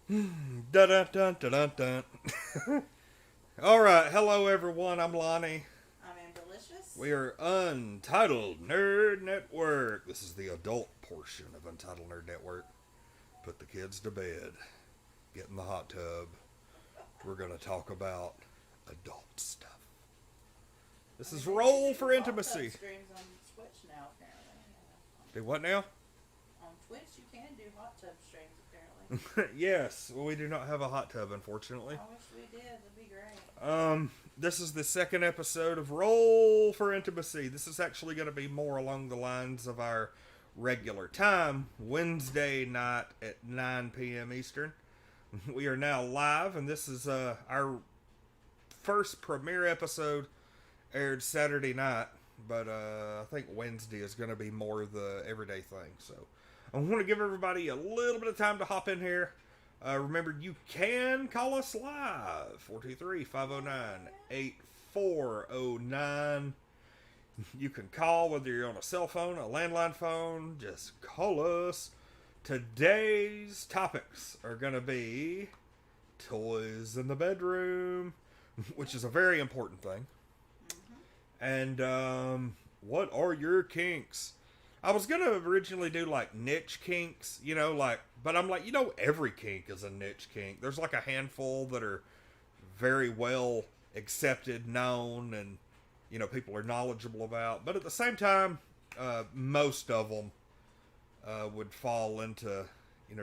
Dun dun dun dun dun. All right, hello everyone. I'm Lonnie. I'm Ambulicious. We are Untitled Nerd Network. This is the adult portion of Untitled Nerd Network. Put the kids to bed. Get in the hot tub. We're gonna talk about adult stuff. This is Roll for Intimacy. Streams on Twitch now, apparently. Do what now? On Twitch, you can do hot tub streams, apparently. Yes, well, we do not have a hot tub, unfortunately. I wish we did. That'd be great. This is the second episode of Roll for Intimacy. This is actually going to be more along the lines of our regular time, Wednesday night at 9 p.m. Eastern. We are now live, and this is our first premiere episode aired Saturday night, but I think Wednesday is going to be more the everyday thing. So I want to give everybody a little bit of time to hop in here. Remember, you can call us live, 423-509-8409. You can call whether you're on a cell phone, a landline phone, just call us. Today's topics are going to be toys in the bedroom, which is a very important thing. And what are your kinks? I was gonna originally do like niche kinks, but I'm like, every kink is a niche kink. There's like a handful that are very well accepted, known, and people are knowledgeable about. But at the same time, most of them would fall into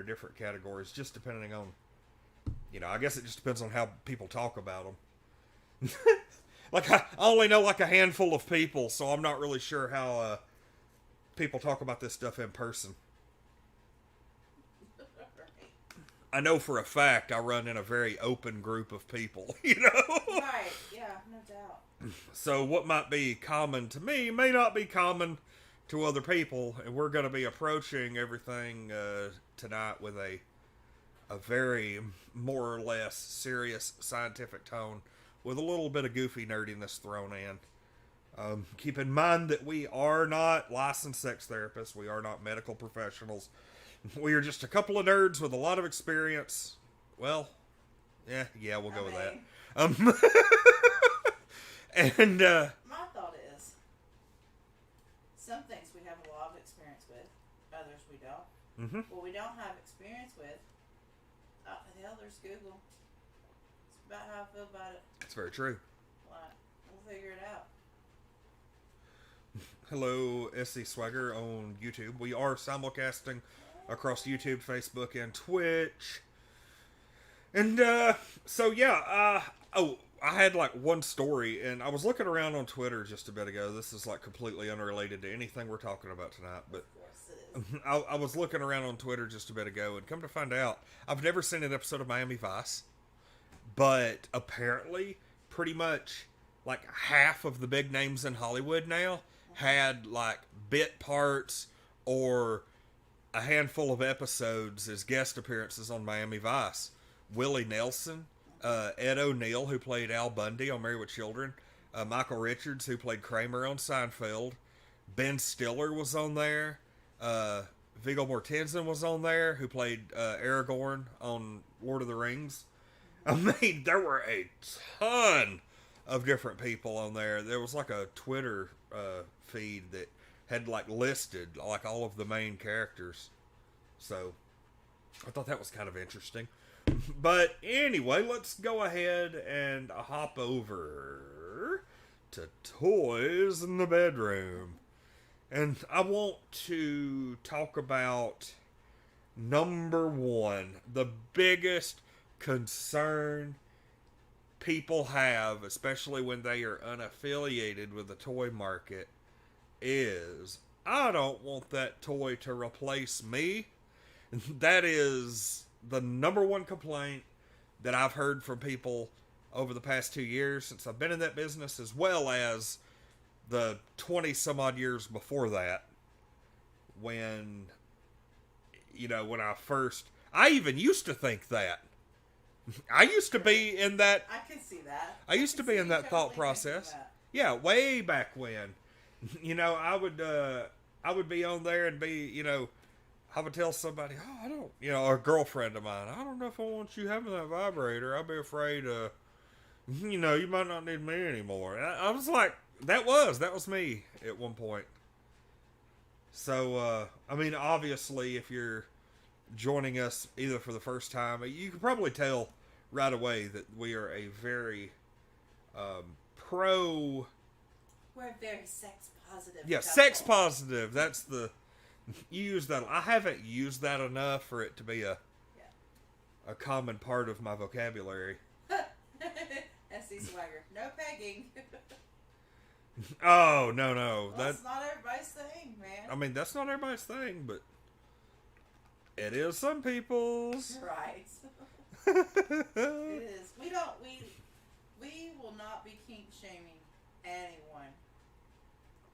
different categories, just depending on I guess it just depends on how people talk about them. Like, I only know like a handful of people, so I'm not really sure how people talk about this stuff in person. I know for a fact I run in a very open group of people, Right, yeah, no doubt. So what might be common to me may not be common to other people, and we're going to be approaching everything tonight with a very more or less serious scientific tone, with a little bit of goofy nerdiness thrown in. Keep in mind that we are not licensed sex therapists. We are not medical professionals. We are just a couple of nerds with a lot of experience. Well, yeah, we'll go with that. And My thought is, some things we have a lot of experience with, others we don't. Mm-hmm. What we don't have experience with, hell, there's Google. It's about how I feel about it. It's very true. Like, we'll figure it out. Hello, SC Swagger on YouTube. We are simulcasting across YouTube, Facebook, and Twitch. And, I had like one story, and I was looking around on Twitter just a bit ago. This is like completely unrelated to anything we're talking about tonight, but Of course it is. I was looking around on Twitter just a bit ago, and come to find out, I've never seen an episode of Miami Vice, but apparently, pretty much, like half of the big names in Hollywood now had like bit parts or a handful of episodes as guest appearances on Miami Vice. Willie Nelson, Ed O'Neill, who played Al Bundy on Married with Children, Michael Richards, who played Kramer on Seinfeld, Ben Stiller was on there, Viggo Mortensen was on there, who played Aragorn on Lord of the Rings. I mean, there were a ton of different people on there. There was like a Twitter feed that had like listed like all of the main characters. So I thought that was kind of interesting. But anyway, let's go ahead and hop over to toys in the bedroom. And I want to talk about number one, the biggest concern people have, especially when they are unaffiliated with the toy market, is I don't want that toy to replace me. That is the number one complaint that I've heard from people over the past 2 years since I've been in that business, as well as the 20 some odd years before that, when I even used to think that. I used to be in that. I can see that. I used to be in that thought process. Yeah, way back when. I would be on there and be, I would tell somebody, oh, I don't, a girlfriend of mine, I don't know if I want you having that vibrator. I'd be afraid, you might not need me anymore. I was like, that was me at one point. So, I mean, obviously, if you're joining us either for the first time, you can probably tell right away that we are a very pro. We're very sex positive. Yeah, couple. sex positive. That's the. You use that. I haven't used that enough for it to be a common part of my vocabulary. S.C. Swagger. No pegging. Oh, no. Well, that's not everybody's thing, man. I mean, that's not everybody's thing, but it is some people's. Right. It is. We will not be kink shaming anyone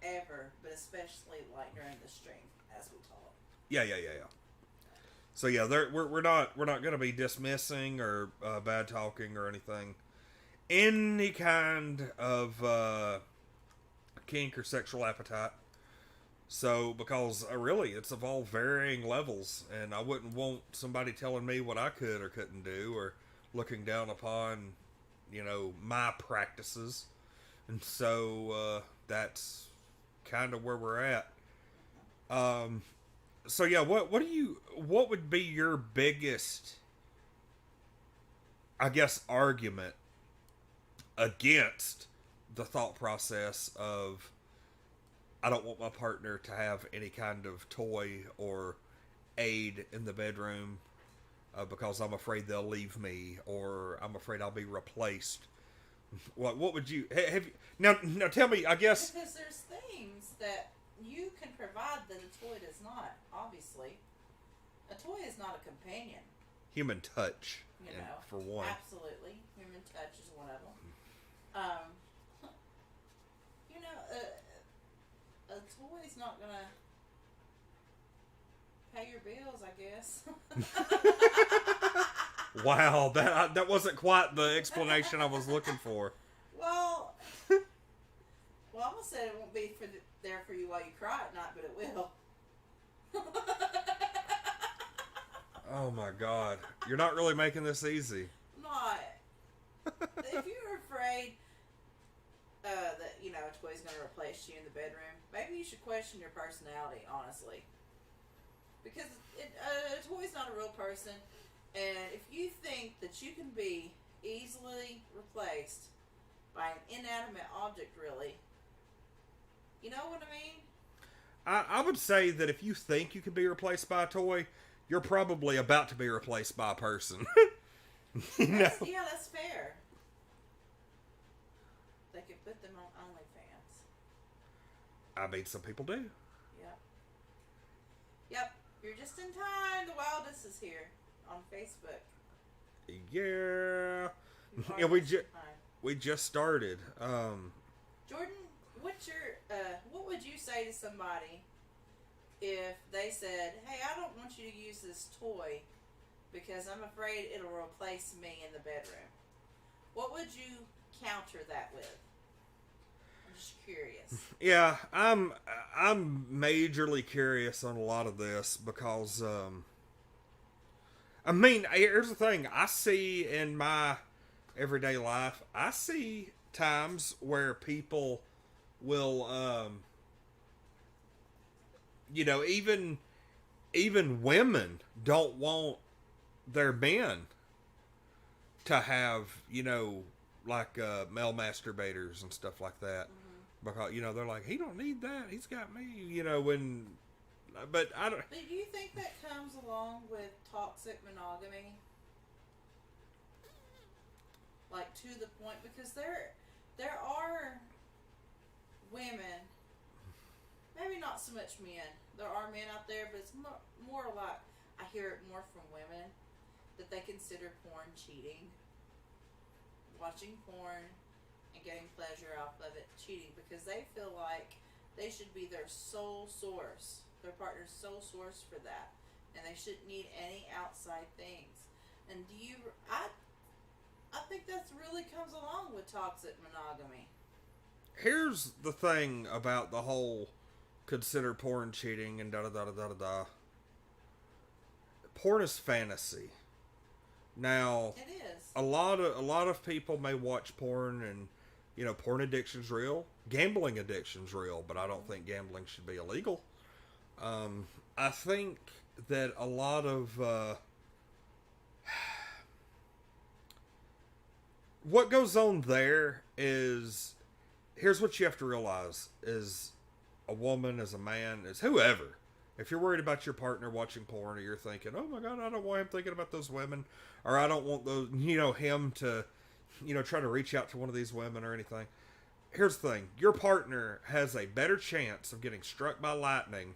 ever, but especially like during the stream as we talk. Yeah. So yeah, we're not going to be dismissing or bad talking or anything. Any kind of kink or sexual appetite. So, because really, it's of all varying levels, and I wouldn't want somebody telling me what I could or couldn't do, or looking down upon, my practices. And so, that's kind of where we're at. So yeah, what would be your biggest, I guess, argument against the thought process of, I don't want my partner to have any kind of toy or aid in the bedroom because I'm afraid they'll leave me, or I'm afraid I'll be replaced. What would you have? Now tell me. I guess because there's things that you can provide that a toy does not. Obviously, a toy is not a companion. Human touch, for one. Absolutely, human touch is one of them. A toy's not gonna pay your bills, I guess. Wow, that wasn't quite the explanation I was looking for. Well, I almost said it won't be there for you while you cry at night, but it will. Oh my God, you're not really making this easy. Not. If you're afraid that a toy's going to replace you in the bedroom, maybe you should question your personality, honestly, because a toy's not a real person, and if you think that you can be easily replaced by an inanimate object, really, you know what I mean? I would say that if you think you can be replaced by a toy, you're probably about to be replaced by a person. Yeah, that's fair. They could put them on OnlyFans. I mean, some people do. Yep. You're just in time. The Wildest is here on Facebook. Yeah. Yeah, we just started. Jordan, what would you say to somebody if they said, "Hey, I don't want you to use this toy because I'm afraid it'll replace me in the bedroom"? What would you counter that with? I'm just curious. Yeah, I'm majorly curious on a lot of this because I mean, here's the thing. I see in my everyday life, I see times where people will even women don't want their men to have, like male masturbators and stuff like that. Because, they're like, he don't need that. He's got me, but I don't. But do you think that comes along with toxic monogamy? Like, to the point, because there are women, maybe not so much men. There are men out there, but it's more like, I hear it more from women, that they consider porn cheating. Watching porn and getting pleasure off of it cheating, because they feel like they should be their sole source, their partner's sole source for that, and they shouldn't need any outside things. And I think that's really comes along with toxic monogamy. Here's the thing about the whole consider porn cheating and da da da da da da. porn is fantasy. Now, It is. a lot of people may watch porn and porn addiction's real, gambling addiction's real, but I don't think gambling should be illegal. I think that a lot of what goes on there is, here's what you have to realize: is a woman, as a man, as whoever. If you're worried about your partner watching porn, or you're thinking, "Oh my God, I don't want him thinking about those women," or I don't want those, him to, try to reach out to one of these women or anything. Here's the thing: your partner has a better chance of getting struck by lightning,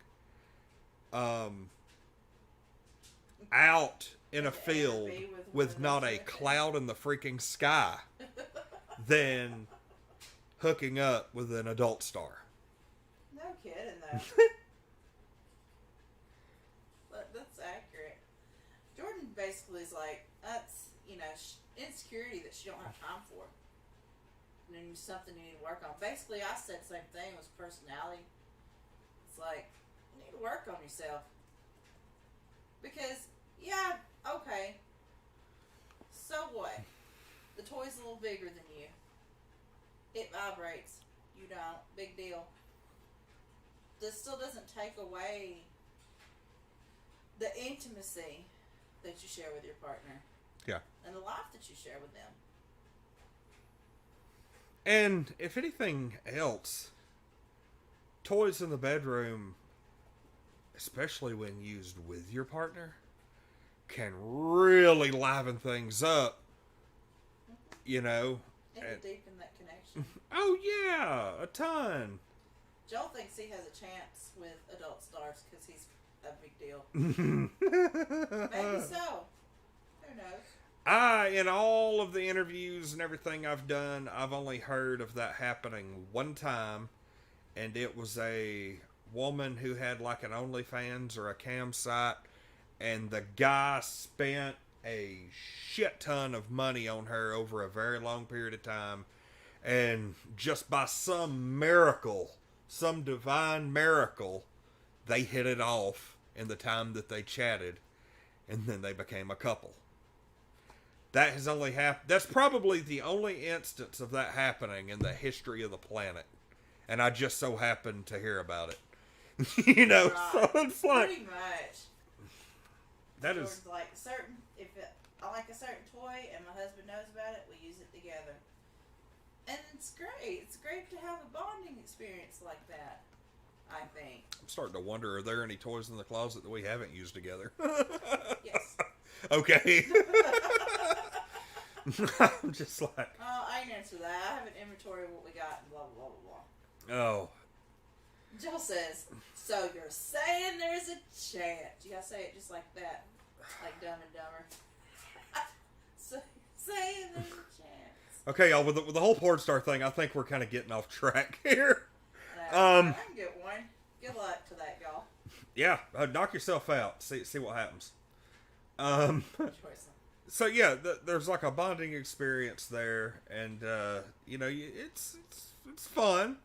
out in a field with not a cloud in the freaking sky, than hooking up with an adult star. No kidding, though. That's accurate. Jordan basically is like, that's, insecurity that she don't have time for. And then something you need to work on. Basically, I said the same thing, was personality. It's like, you need to work on yourself. Because, yeah, okay. So what? The toy's a little bigger than you. It vibrates. You don't. Big deal. This still doesn't take away the intimacy that you share with your partner. Yeah. And the life that you share with them. And if anything else, toys in the bedroom, especially when used with your partner, can really liven things up. And deepen that connection. Oh yeah, a ton. Joel thinks he has a chance with adult stars because he's a big deal. Maybe so. Who knows? In all of the interviews and everything I've done, I've only heard of that happening one time, and it was a woman who had like an OnlyFans or a cam site, and the guy spent a shit ton of money on her over a very long period of time, and just by some miracle, some divine miracle, they hit it off in the time that they chatted, and then they became a couple. That has only happened. That's probably the only instance of that happening in the history of the planet, and I just so happened to hear about it. Right. So it's like, pretty much. that Jordan's is like, I like a certain toy and my husband knows about it, we use it together. And it's great. It's great to have a bonding experience like that, I think. I'm starting to wonder, are there any toys in the closet that we haven't used together? Yes. Okay. I'm just like, I can answer that. I have an inventory of what we got and blah, blah, blah, blah. oh. Jill says, so you're saying there's a chance. You gotta say it just like that. Like Dumb and Dumber. So saying there's a chance. Okay, y'all, with the whole porn star thing, I think we're kind of getting off track here. I can get one. Good luck to that, y'all. Yeah, knock yourself out. See what happens. Choice. So yeah, there's like a bonding experience there, and it's fun.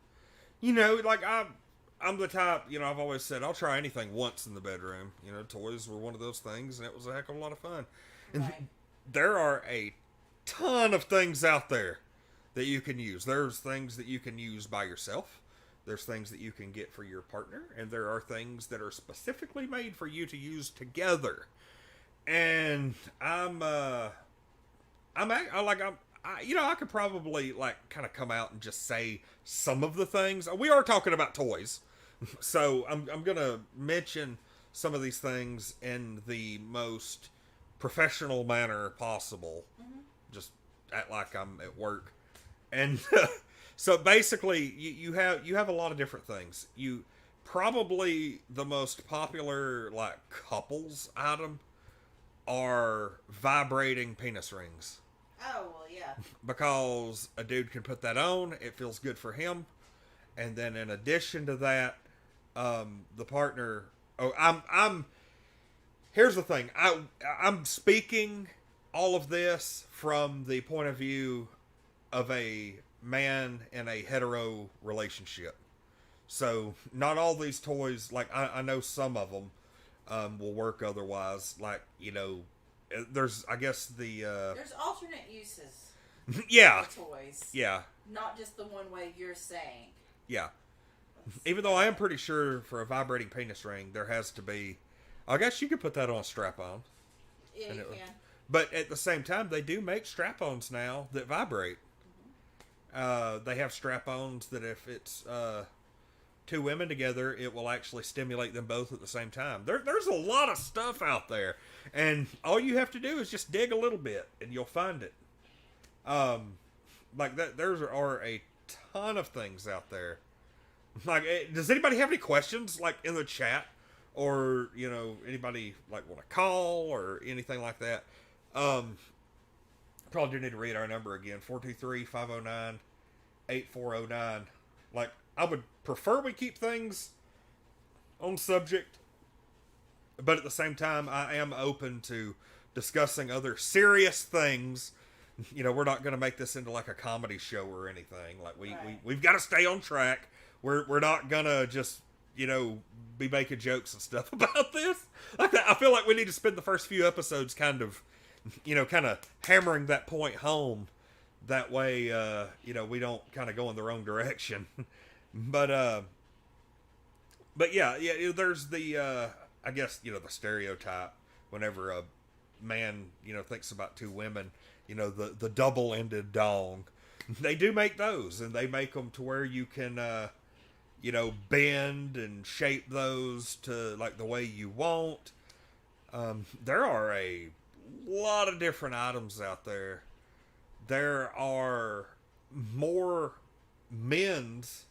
Like I'm the type, I've always said I'll try anything once in the bedroom. Toys were one of those things, and it was a heck of a lot of fun. And Right. there are a ton of things out there that you can use. There's things that you can use by yourself. There's things that you can get for your partner, and there are things that are specifically made for you to use together. And I could probably kind of come out and just say some of the things. We are talking about toys, so I'm gonna mention some of these things in the most professional manner possible. Mm-hmm. Just act like I'm at work, and so basically you have a lot of different things. You probably the most popular couples item are vibrating penis rings. Oh, well, yeah. Because a dude can put that on, it feels good for him, and then in addition to that, the partner. Oh, I'm. Here's the thing. I'm speaking all of this from the point of view of a man in a hetero relationship. So not all these toys. I know some of them. will work otherwise. Like, there's, I guess, There's alternate uses yeah, for toys. yeah, Not just the one way you're saying. yeah. Even though I am pretty sure for a vibrating penis ring, there has to be. I guess you could put that on a strap-on. Yeah, you can. But at the same time, they do make strap-ons now that vibrate. They have strap-ons that if it's two women together, it will actually stimulate them both at the same time. There's a lot of stuff out there, and all you have to do is just dig a little bit, and you'll find it. Like that, there are a ton of things out there. Like, does anybody have any questions, like, in the chat? Or, anybody, like, want to call or anything like that? Probably do need to read our number again. 423-509-8409. Like, I would prefer we keep things on subject. But at the same time, I am open to discussing other serious things. We're not going to make this into, like, a comedy show or anything. Like, we've got to stay on track. We're not gonna just, be making jokes and stuff about this. Like that, I feel like we need to spend the first few episodes kind of hammering that point home. That way, we don't kind of go in the wrong direction. But yeah, there's the, I guess, the stereotype whenever a man, thinks about two women, the double-ended dong. They do make those, and they make them to where you can, bend and shape those to like the way you want. There are a lot of different items out there. There are more men's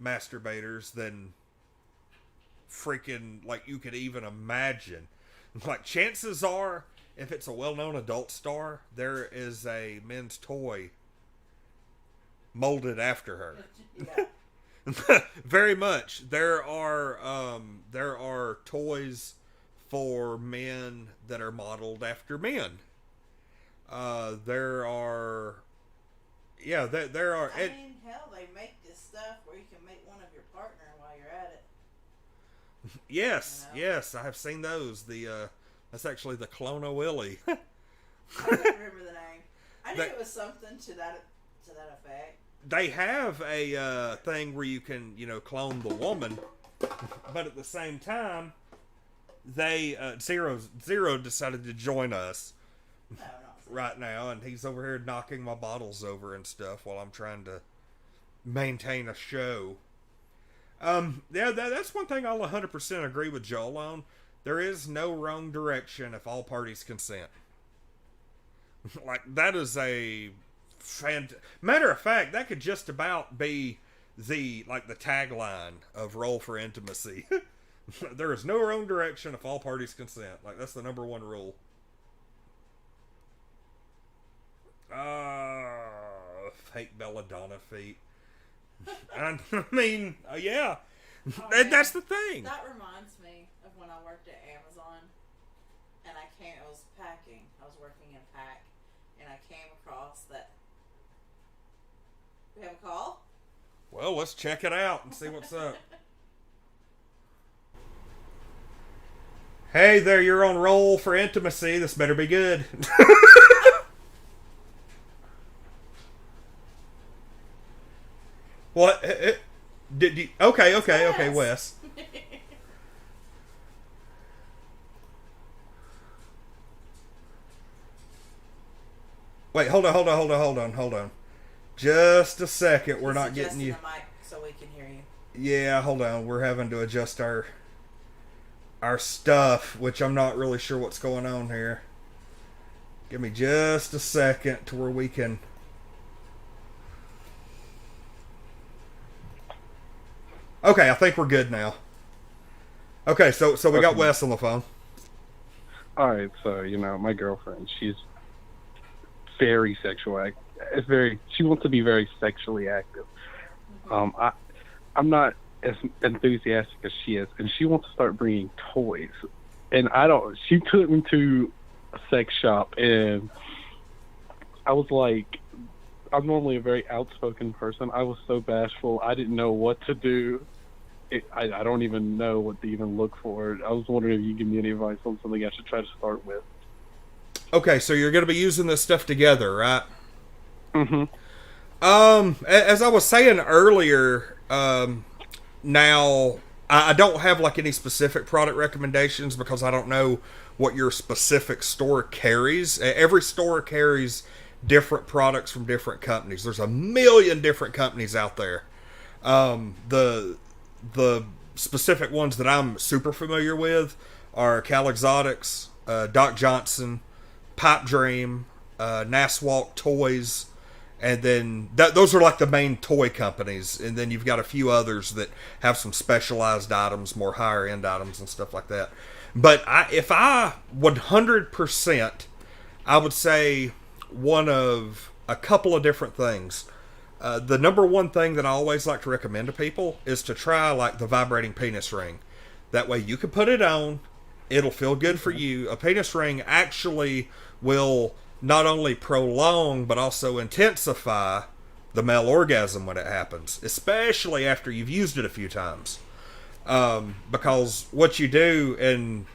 masturbators than freaking like you could even imagine. Like, chances are, if it's a well-known adult star, there is a men's toy molded after her. Yeah. Very much. There are toys for men that are modeled after men. There are. I mean, hell, they make this stuff where you can make one of your partner while you're at it. Yes, yes, I have seen those. That's actually the Clona Willy. I can't remember the name. I knew it was something to that effect. They have a thing where you can, clone the woman, but at the same time, they Zero decided to join us right now, and he's over here knocking my bottles over and stuff while I'm trying to maintain a show. That's one thing I'll 100% agree with Joel on. There is no wrong direction if all parties consent. Like, that is a matter of fact, that could just about be the tagline of Roll for Intimacy. There is no wrong direction if all parties consent. Like, that's the number one rule. Fake belladonna feet. I mean, yeah. That's the thing. That reminds me of when I worked at Amazon, and I was packing. I was working in pack, and I came across that. We have a call? Well, let's check it out and see what's up. Hey there, you're on Roll for Intimacy. This better be good. What? Did you? Okay, Wes. Wait, hold on. Just a second. We're not getting you. The mic so we can hear you. Yeah, hold on. We're having to adjust our stuff, which I'm not really sure what's going on here. Give me just a second to where we can. Okay, I think we're good now. Okay, so we got Wes on the phone. Alright, so, my girlfriend, she's very sexual. She wants to be very sexually active. I'm not as enthusiastic as she is, and she wants to start bringing toys. And she took me to a sex shop, and I was like, I'm normally a very outspoken person. I was so bashful. I didn't know what to do. I don't even know what to even look for. I was wondering if you give me any advice on something I should try to start with. Okay, so you're going to be using this stuff together, right? Mm-hmm. As I was saying earlier, now I don't have like any specific product recommendations because I don't know what your specific store carries. Every store carries different products from different companies. There's a million different companies out there. The specific ones that I'm super familiar with are Cal Exotics, Doc Johnson, Pipe Dream, Naswalk Toys, and then those are like the main toy companies. And then you've got a few others that have some specialized items, more higher end items and stuff like that. But if I 100%, I would say one of a couple of different things. The number one thing that I always like to recommend to people is to try like the vibrating penis ring. That way you can put it on, it'll feel good for you. A penis ring actually will not only prolong but also intensify the male orgasm when it happens, especially after you've used it a few times. Because what you do, and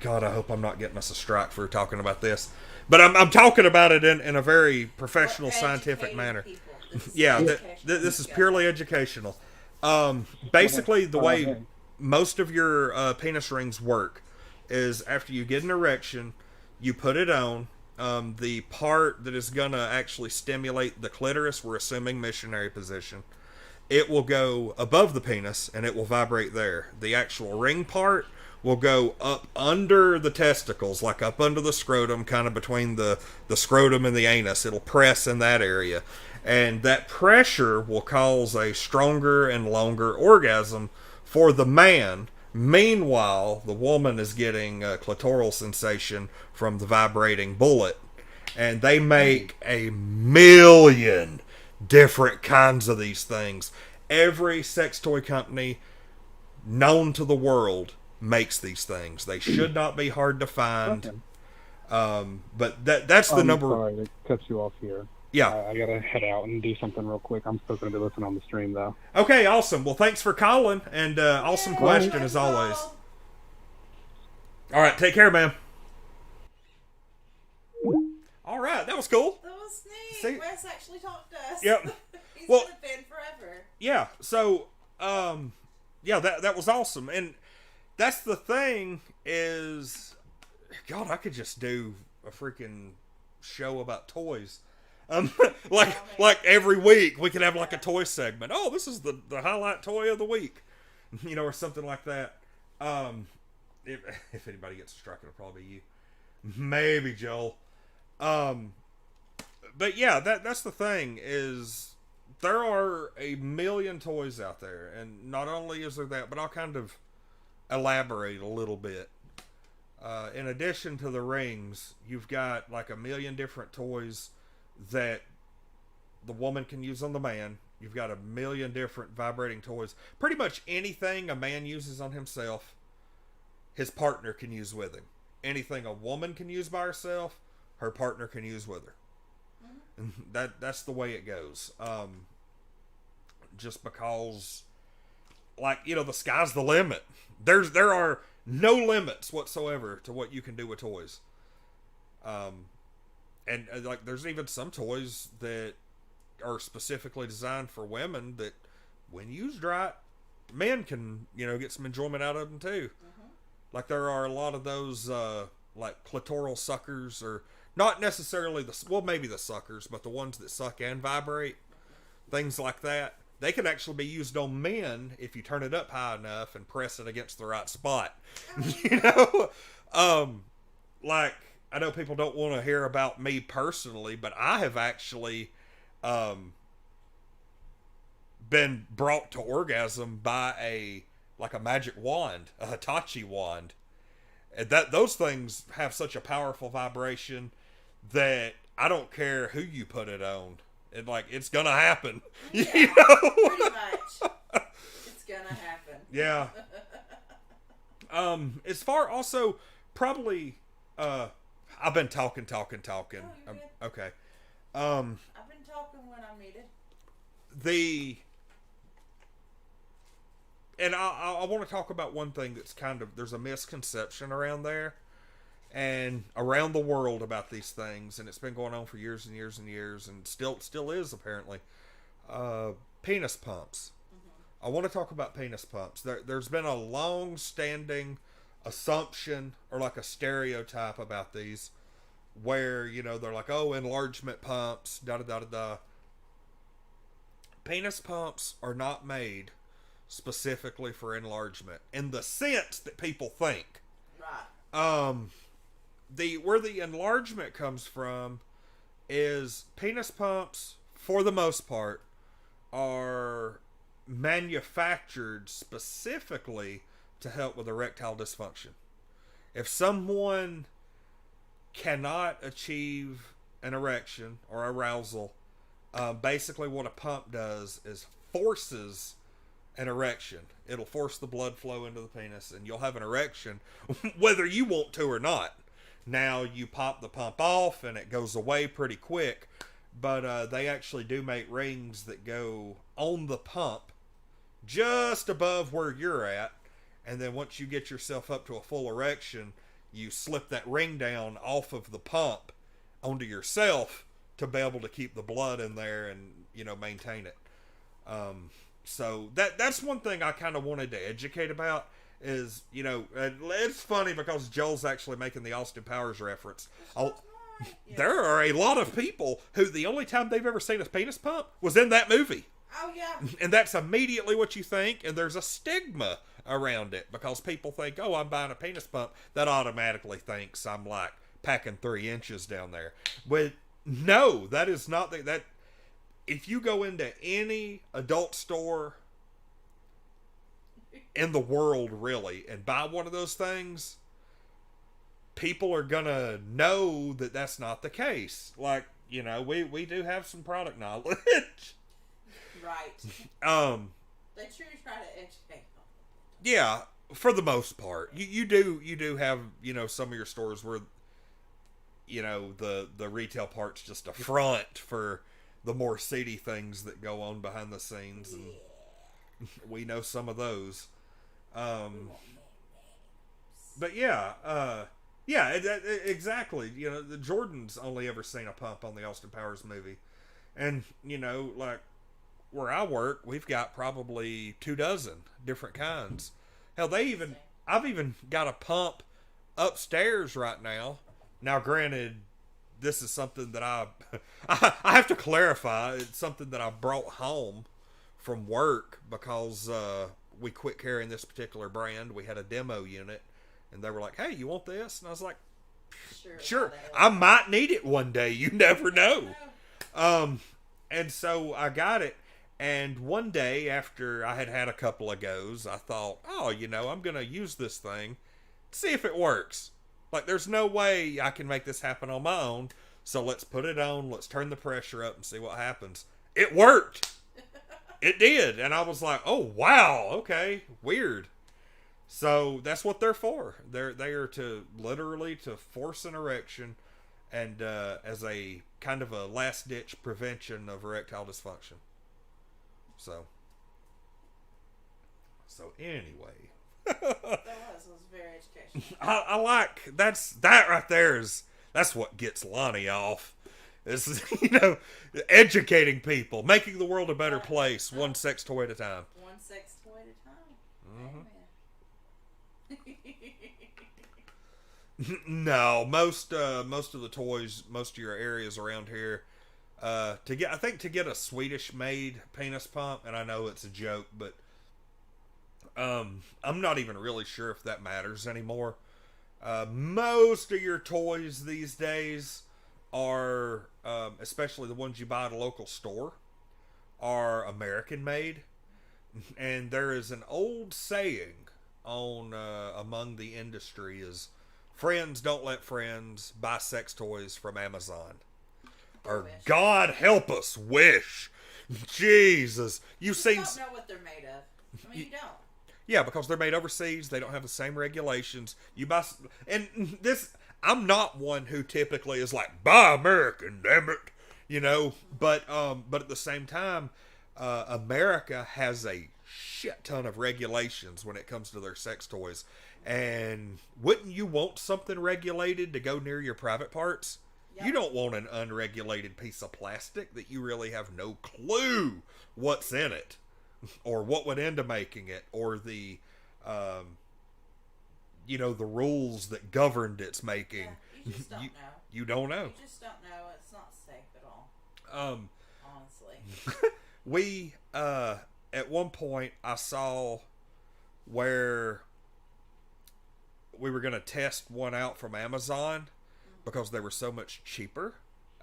God, I hope I'm not getting us a strike for talking about this, but I'm talking about it in a very professional, scientific manner. Yeah, this is purely educational. Basically, the way most of your penis rings work is after you get an erection, you put it on. The part that is going to actually stimulate the clitoris, we're assuming missionary position, it will go above the penis and it will vibrate there. The actual ring part will go up under the testicles, like up under the scrotum, kind of between the scrotum and the anus. It'll press in that area. And that pressure will cause a stronger and longer orgasm for the man. Meanwhile, the woman is getting a clitoral sensation from the vibrating bullet. And they make a million different kinds of these things. Every sex toy company known to the world makes these things. They should not be hard to find. But that's the number. Sorry to cut you off here. Yeah. I gotta head out and do something real quick. I'm still gonna be listening on the stream though. Okay, awesome. Well, thanks for calling, and awesome question as always. All right, take care, man. All right, that was cool. That was neat. See? Wes actually talked to us. Yep. He's Well, been a fan forever. Yeah. So, yeah, that was awesome, and that's the thing is, God, I could just do a freaking show about toys. Like every week we could have like a toy segment. Oh, this is the highlight toy of the week, or something like that. If anybody gets struck, it'll probably be you, maybe Joel. But yeah, that's the thing is there are a million toys out there, and not only is there that, but I'll kind of elaborate a little bit. In addition to the rings, you've got like a million different toys that the woman can use on the man. You've got a million different vibrating toys. Pretty much anything a man uses on himself, his partner can use with him. Anything a woman can use by herself, her partner can use with her. And that's the way it goes. Just because, like, the sky's the limit. There are no limits whatsoever to what you can do with toys. And like, there's even some toys that are specifically designed for women that, when used right, men can, get some enjoyment out of them too. Like, there are a lot of those, like, clitoral suckers, or not necessarily maybe the suckers, but the ones that suck and vibrate, things like that. They can actually be used on men if you turn it up high enough and press it against the right spot. Like, I know people don't want to hear about me personally, but I have actually been brought to orgasm by a magic wand, a Hitachi wand. And those things have such a powerful vibration that I don't care who you put it on. It's gonna happen. Yeah, pretty much. It's gonna happen. Yeah. As far also probably I've been talking. Oh, you're good. Okay. I've been talking when I'm needed. and I want to talk about one thing that's kind of, there's a misconception around there and around the world about these things, and it's been going on for years and years and years, and still is apparently. Penis pumps. I want to talk about penis pumps. There's been a long-standing assumption or like a stereotype about these, where they're like, oh, enlargement pumps, da da da da da. Penis pumps are not made specifically for enlargement in the sense that people think. Right. Where the enlargement comes from is penis pumps, for the most part, are manufactured specifically to help with erectile dysfunction. If someone cannot achieve an erection or arousal, basically what a pump does is forces an erection. It'll force the blood flow into the penis, and you'll have an erection whether you want to or not. Now, you pop the pump off and it goes away pretty quick, but they actually do make rings that go on the pump just above where you're at, and then once you get yourself up to a full erection, you slip that ring down off of the pump onto yourself to be able to keep the blood in there and maintain it. So that's one thing I kind of wanted to educate about is, it's funny because Joel's actually making the Austin Powers reference. There are a lot of people who the only time they've ever seen a penis pump was in that movie. Oh, yeah. And that's immediately what you think, and there's a stigma around it because people think, oh, I'm buying a penis pump. That automatically thinks I'm like packing 3 inches down there. But no, that is not that. If you go into any adult store in the world, really, and buy one of those things, people are gonna know that that's not the case. Like, we do have some product knowledge. Right. They truly try to educate. Yeah, for the most part. You do have, some of your stores where, the retail part's just a front for the more seedy things that go on behind the scenes, and we know some of those. But yeah, exactly. The Jordan's only ever seen a pump on the Austin Powers movie, and like where I work, we've got probably 24 different kinds. Hell, I've even got a pump upstairs right now. Now, granted, this is something that I have to clarify. It's something that I brought home from work because we quit carrying this particular brand. We had a demo unit, and they were like, "Hey, you want this?" And I was like, "Sure. I might need it one day. You never know." And so I got it. And one day after I had a couple of goes, I thought, "Oh, I'm gonna use this thing, see if it works." Like, there's no way I can make this happen on my own. So let's put it on. Let's turn the pressure up and see what happens. It worked. It did. And I was like, oh, wow. Okay. Weird. So that's what they're for. They are to literally to force an erection and as a kind of a last ditch prevention of erectile dysfunction. So anyway. That was very educational. I like that right there that's what gets Lonnie off. Is educating people, making the world a better place, one sex toy at a time. One sex toy at a time. Mm-hmm. No, most of the toys, most of your areas around here, to get a Swedish made penis pump, and I know it's a joke, but I'm not even really sure if that matters anymore. Most of your toys these days are, especially the ones you buy at a local store, are American made. And there is an old saying among the industry is, friends don't let friends buy sex toys from Amazon. Or God help us, wish. Jesus. You've seen... You don't know what they're made of. I mean, you don't. Yeah, because they're made overseas. They don't have the same regulations. You buy... And this... I'm not one who typically is like, buy American, damn it. But at the same time, America has a shit ton of regulations when it comes to their sex toys. And wouldn't you want something regulated to go near your private parts? Yep. You don't want an unregulated piece of plastic that you really have no clue what's in it, or what went into making it, or the, the rules that governed its making. Yeah, you just don't know. You don't know. You just don't know. It's not safe at all. Honestly. We, at one point, I saw where we were going to test one out from Amazon because they were so much cheaper.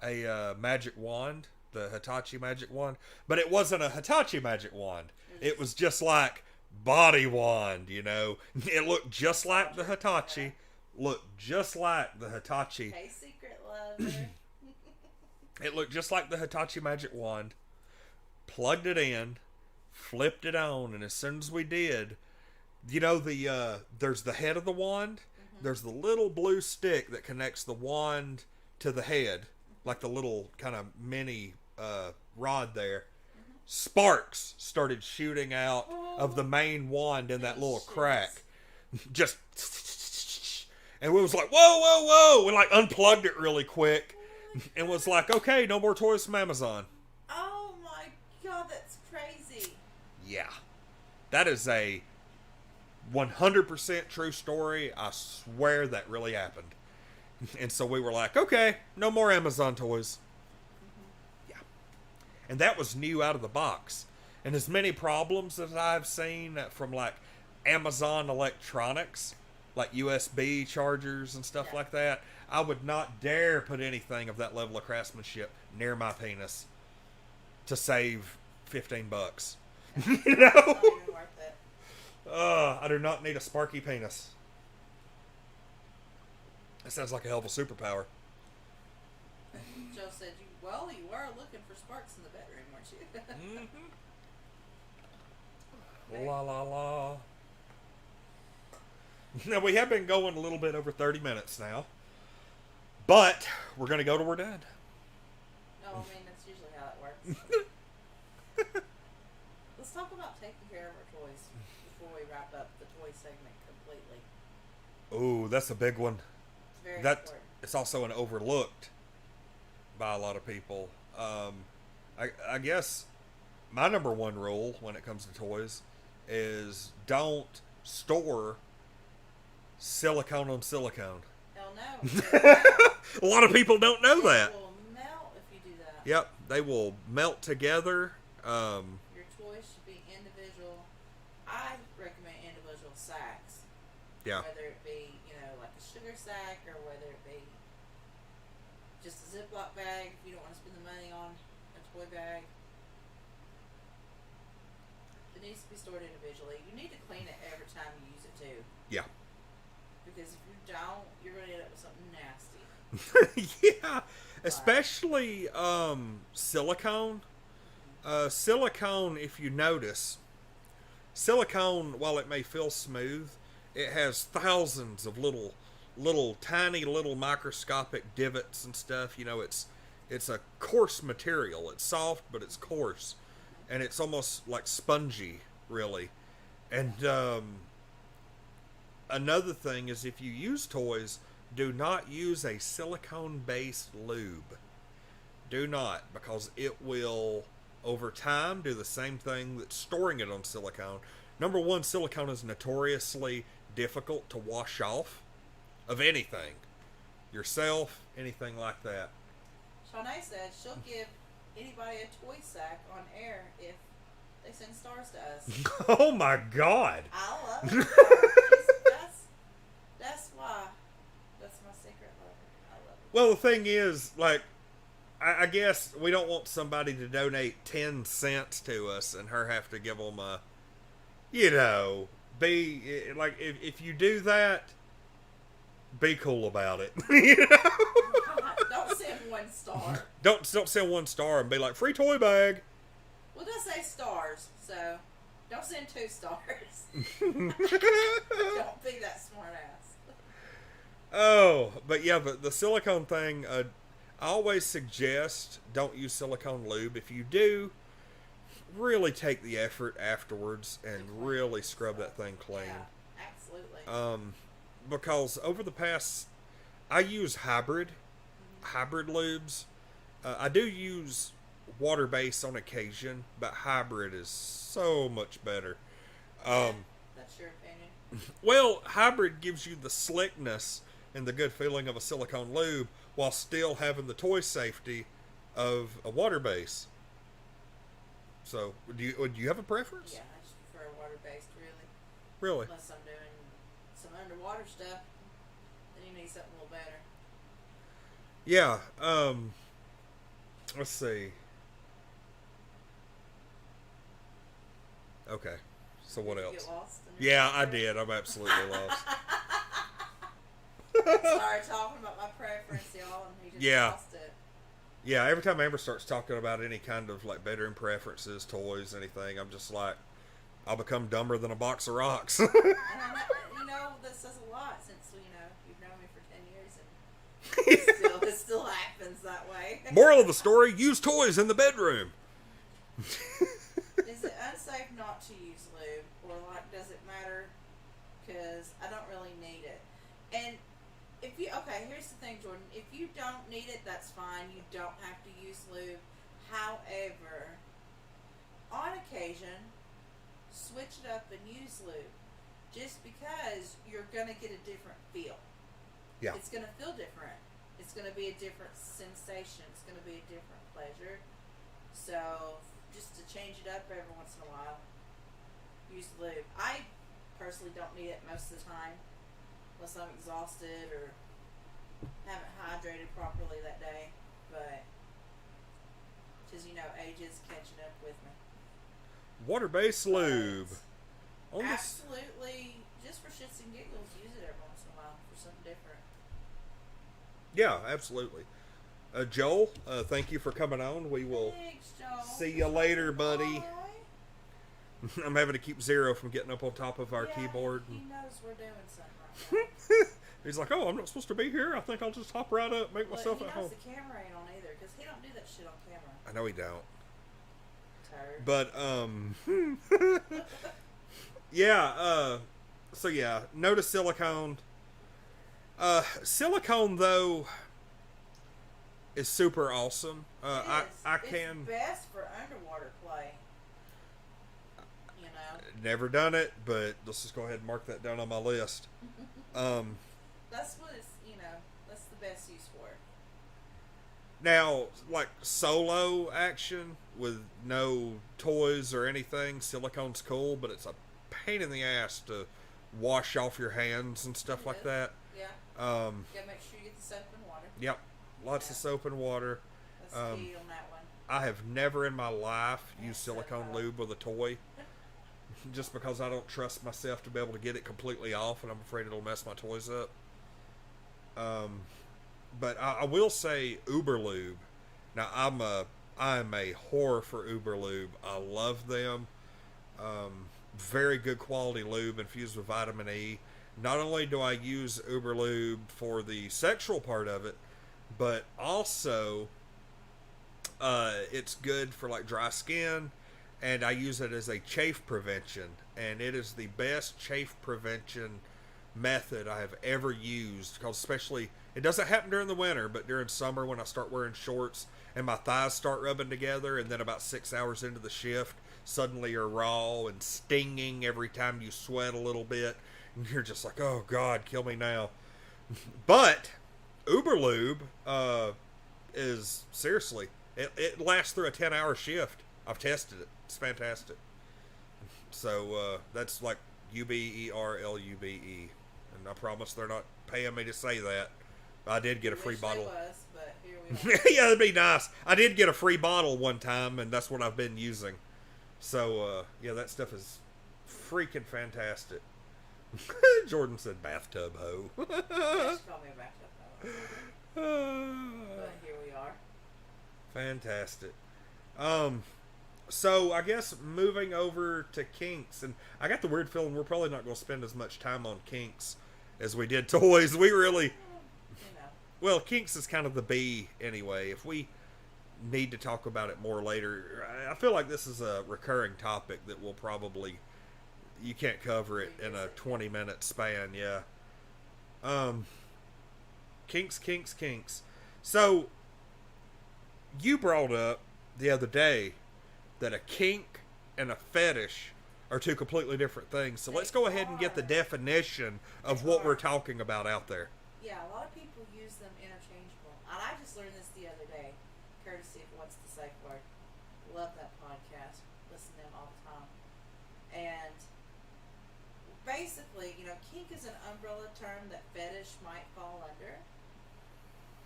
A magic wand, the Hitachi magic wand. But it wasn't a Hitachi magic wand. It was just like body wand, It looked just like the Hitachi. Looked just like the Hitachi. Hey, secret lover. It looked just like the Hitachi magic wand. Plugged it in, flipped it on, and as soon as we did, there's the head of the wand. Mm-hmm. There's the little blue stick that connects the wand to the head, like the little kind of mini rod there. Mm-hmm. Sparks started shooting out of the main wand in that little crack. Just, and we was like, whoa, whoa, whoa! We like unplugged it really quick, and was like, okay, no more toys from Amazon. Oh my god, that's crazy. Yeah. That is a 100% true story. I swear that really happened. And so we were like, okay, no more Amazon toys. Yeah. And that was new out of the box. And as many problems as I've seen from like Amazon electronics, like USB chargers and stuff like that, I would not dare put anything of that level of craftsmanship near my penis to save $15. Not even worth it. I do not need a sparky penis. That sounds like a hell of a superpower. Joe said, you were looking for sparks in the bedroom, weren't you? Mm-hmm. La la la. Now, we have been going a little bit over 30 minutes now. But we're going to go till we're done. No, I mean, that's usually how it works. Let's talk about taking care of our toys before we wrap up the toy segment completely. Ooh, that's a big one. It's very important. It's also an overlooked by a lot of people. I guess my number one rule when it comes to toys is don't store silicone on silicone. Hell no. A lot of people don't know that. It will melt if you do that. Yep, they will melt together. Your toys should be individual. I recommend individual sacks. Yeah. Whether it be, like a sugar sack, or whether it be just a Ziploc bag if you don't want to spend the money on a toy bag. It needs to be stored individually. You need to clean it every time you use it too. Yeah. Because if you don't, you're going to end up with something nasty. Yeah, especially silicone. Silicone, if you notice, silicone, while it may feel smooth, it has thousands of little tiny little microscopic divots and stuff. It's a coarse material. It's soft, but it's coarse, and it's almost like spongy, really. And another thing is, if you use toys, do not use a silicone-based lube. Do not, because it will, over time, do the same thing that storing it on silicone. Number one, silicone is notoriously difficult to wash off of anything. Yourself, anything like that. Shanae said she'll give anybody a toy sack on air if they send stars to us. Oh my God! I love it. That's why. That's my secret lover. I love it. Well, the thing is, like, I guess we don't want somebody to donate 10 cents to us and her have to give them a, be, like, if you do that, be cool about it. Don't send one star. Don't send one star and be like, free toy bag. Well, it does say stars, so don't send 2 stars. Don't be that smart ass. Oh, but yeah, the silicone thing, I always suggest don't use silicone lube. If you do, really take the effort afterwards and really scrub that thing clean. Yeah, absolutely. Because over the past, I use hybrid lubes. I do use water based on occasion, but hybrid is so much better. That's your opinion. Well, hybrid gives you the slickness and the good feeling of a silicone lube while still having the toy safety of a water base. So, do you have a preference? Yeah, I just prefer water based, really. Really? Unless I'm doing some underwater stuff, then you need something a little better. Yeah. Let's see. Okay. So what Did you else? get lost in your Yeah, I preference? did. I'm absolutely lost. Started talking about my preference, y'all, and he just Yeah. lost it. Yeah, every time Amber starts talking about any kind of like bedroom preferences, toys, anything, I'm just like, I'll become dumber than a box of rocks. And this says a lot since you've known me for 10 years, and it still happens that way. Moral of the story: use toys in the bedroom. Is it unsafe not to use lube, or does it matter? Because I don't really need it. And here's the thing, Jordan. If you don't need it, that's fine. You don't have to use lube. However, on occasion, switch it up and use lube. Just because you're gonna get a different feel. Yeah. It's gonna feel different. It's gonna be a different sensation. It's gonna be a different pleasure. So, just to change it up every once in a while, use lube. I personally don't need it most of the time, unless I'm exhausted or haven't hydrated properly that day. But, because age is catching up with me. Water-based lube. But absolutely, just for shits and giggles, use it every once in a while for something different. Yeah, absolutely. Joel, thank you for coming on. We will Thanks, Joel. see you later, buddy. Bye. I'm having to keep Zero from getting up on top of our keyboard. He knows we're doing something right now. He's like, oh, I'm not supposed to be here. I think I'll just hop right up, make myself He at knows home. the camera ain't on either, because he don't do that shit on camera. I know he don't. Turd. But, yeah, so yeah, no to silicone. Silicone, though, is super awesome. I can... It's best for underwater play. Never done it, but let's just go ahead and mark that down on my list. That's what it's, that's the best use for it. Now, like solo action with no toys or anything, silicone's cool, but it's a pain in the ass to wash off your hands and stuff like that. Yeah. You gotta make sure you get the soap and water. Yep. Lots of soap and water. That's key on that one. I have never in my life used silicone lube with a toy. Just because I don't trust myself to be able to get it completely off, and I'm afraid it'll mess my toys up. But I will say Uber Lube. Now I'm a whore for Uber Lube. I love them. Very good quality lube infused with vitamin E. Not only do I use Uber Lube for the sexual part of it, but also it's good for like dry skin. And I use it as a chafe prevention. And it is the best chafe prevention method I have ever used. Because especially, it doesn't happen during the winter, but during summer when I start wearing shorts and my thighs start rubbing together, and then about 6 hours into the shift, suddenly you're raw and stinging every time you sweat a little bit. And you're just like, oh God, kill me now. But Uber Lube is, seriously, it lasts through a 10-hour shift. I've tested it. It's fantastic. So that's like UBERLUBE, and I promise they're not paying me to say that. I did get a free bottle. Was, but here we are. Yeah, that'd be nice. I did get a free bottle one time, and that's what I've been using. So yeah, that stuff is freaking fantastic. Jordan said bathtub hoe. Yeah, she called me a bathtub hoe. But here we are. Fantastic. So I guess moving over to kinks, and I got the weird feeling we're probably not going to spend as much time on kinks as we did toys. We really, well, kinks is kind of the B anyway. If we need to talk about it more later. I feel like this is a recurring topic that will probably, you can't cover it in a 20-minute span. Yeah. Kinks. So you brought up the other day that a kink and a fetish are two completely different things. So let's go ahead and get the definition of what we're talking about out there. Yeah, a lot of people use them interchangeable. And I just learned this the other day, courtesy of What's the Safe Word. Love that podcast. Listen to them all the time. And basically, kink is an umbrella term that fetish might fall under.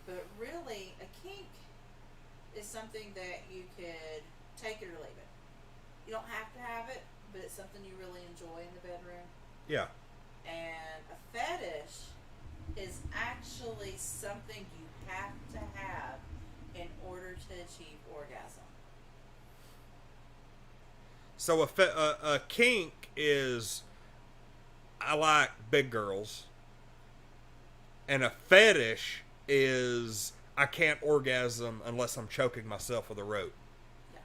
But really, a kink is something that you could take it or leave it. You don't have to have it, but it's something you really enjoy in the bedroom. Yeah. And a fetish is actually something you have to have in order to achieve orgasm. So a kink is, I like big girls, and a fetish is, I can't orgasm unless I'm choking myself with a rope. Yeah.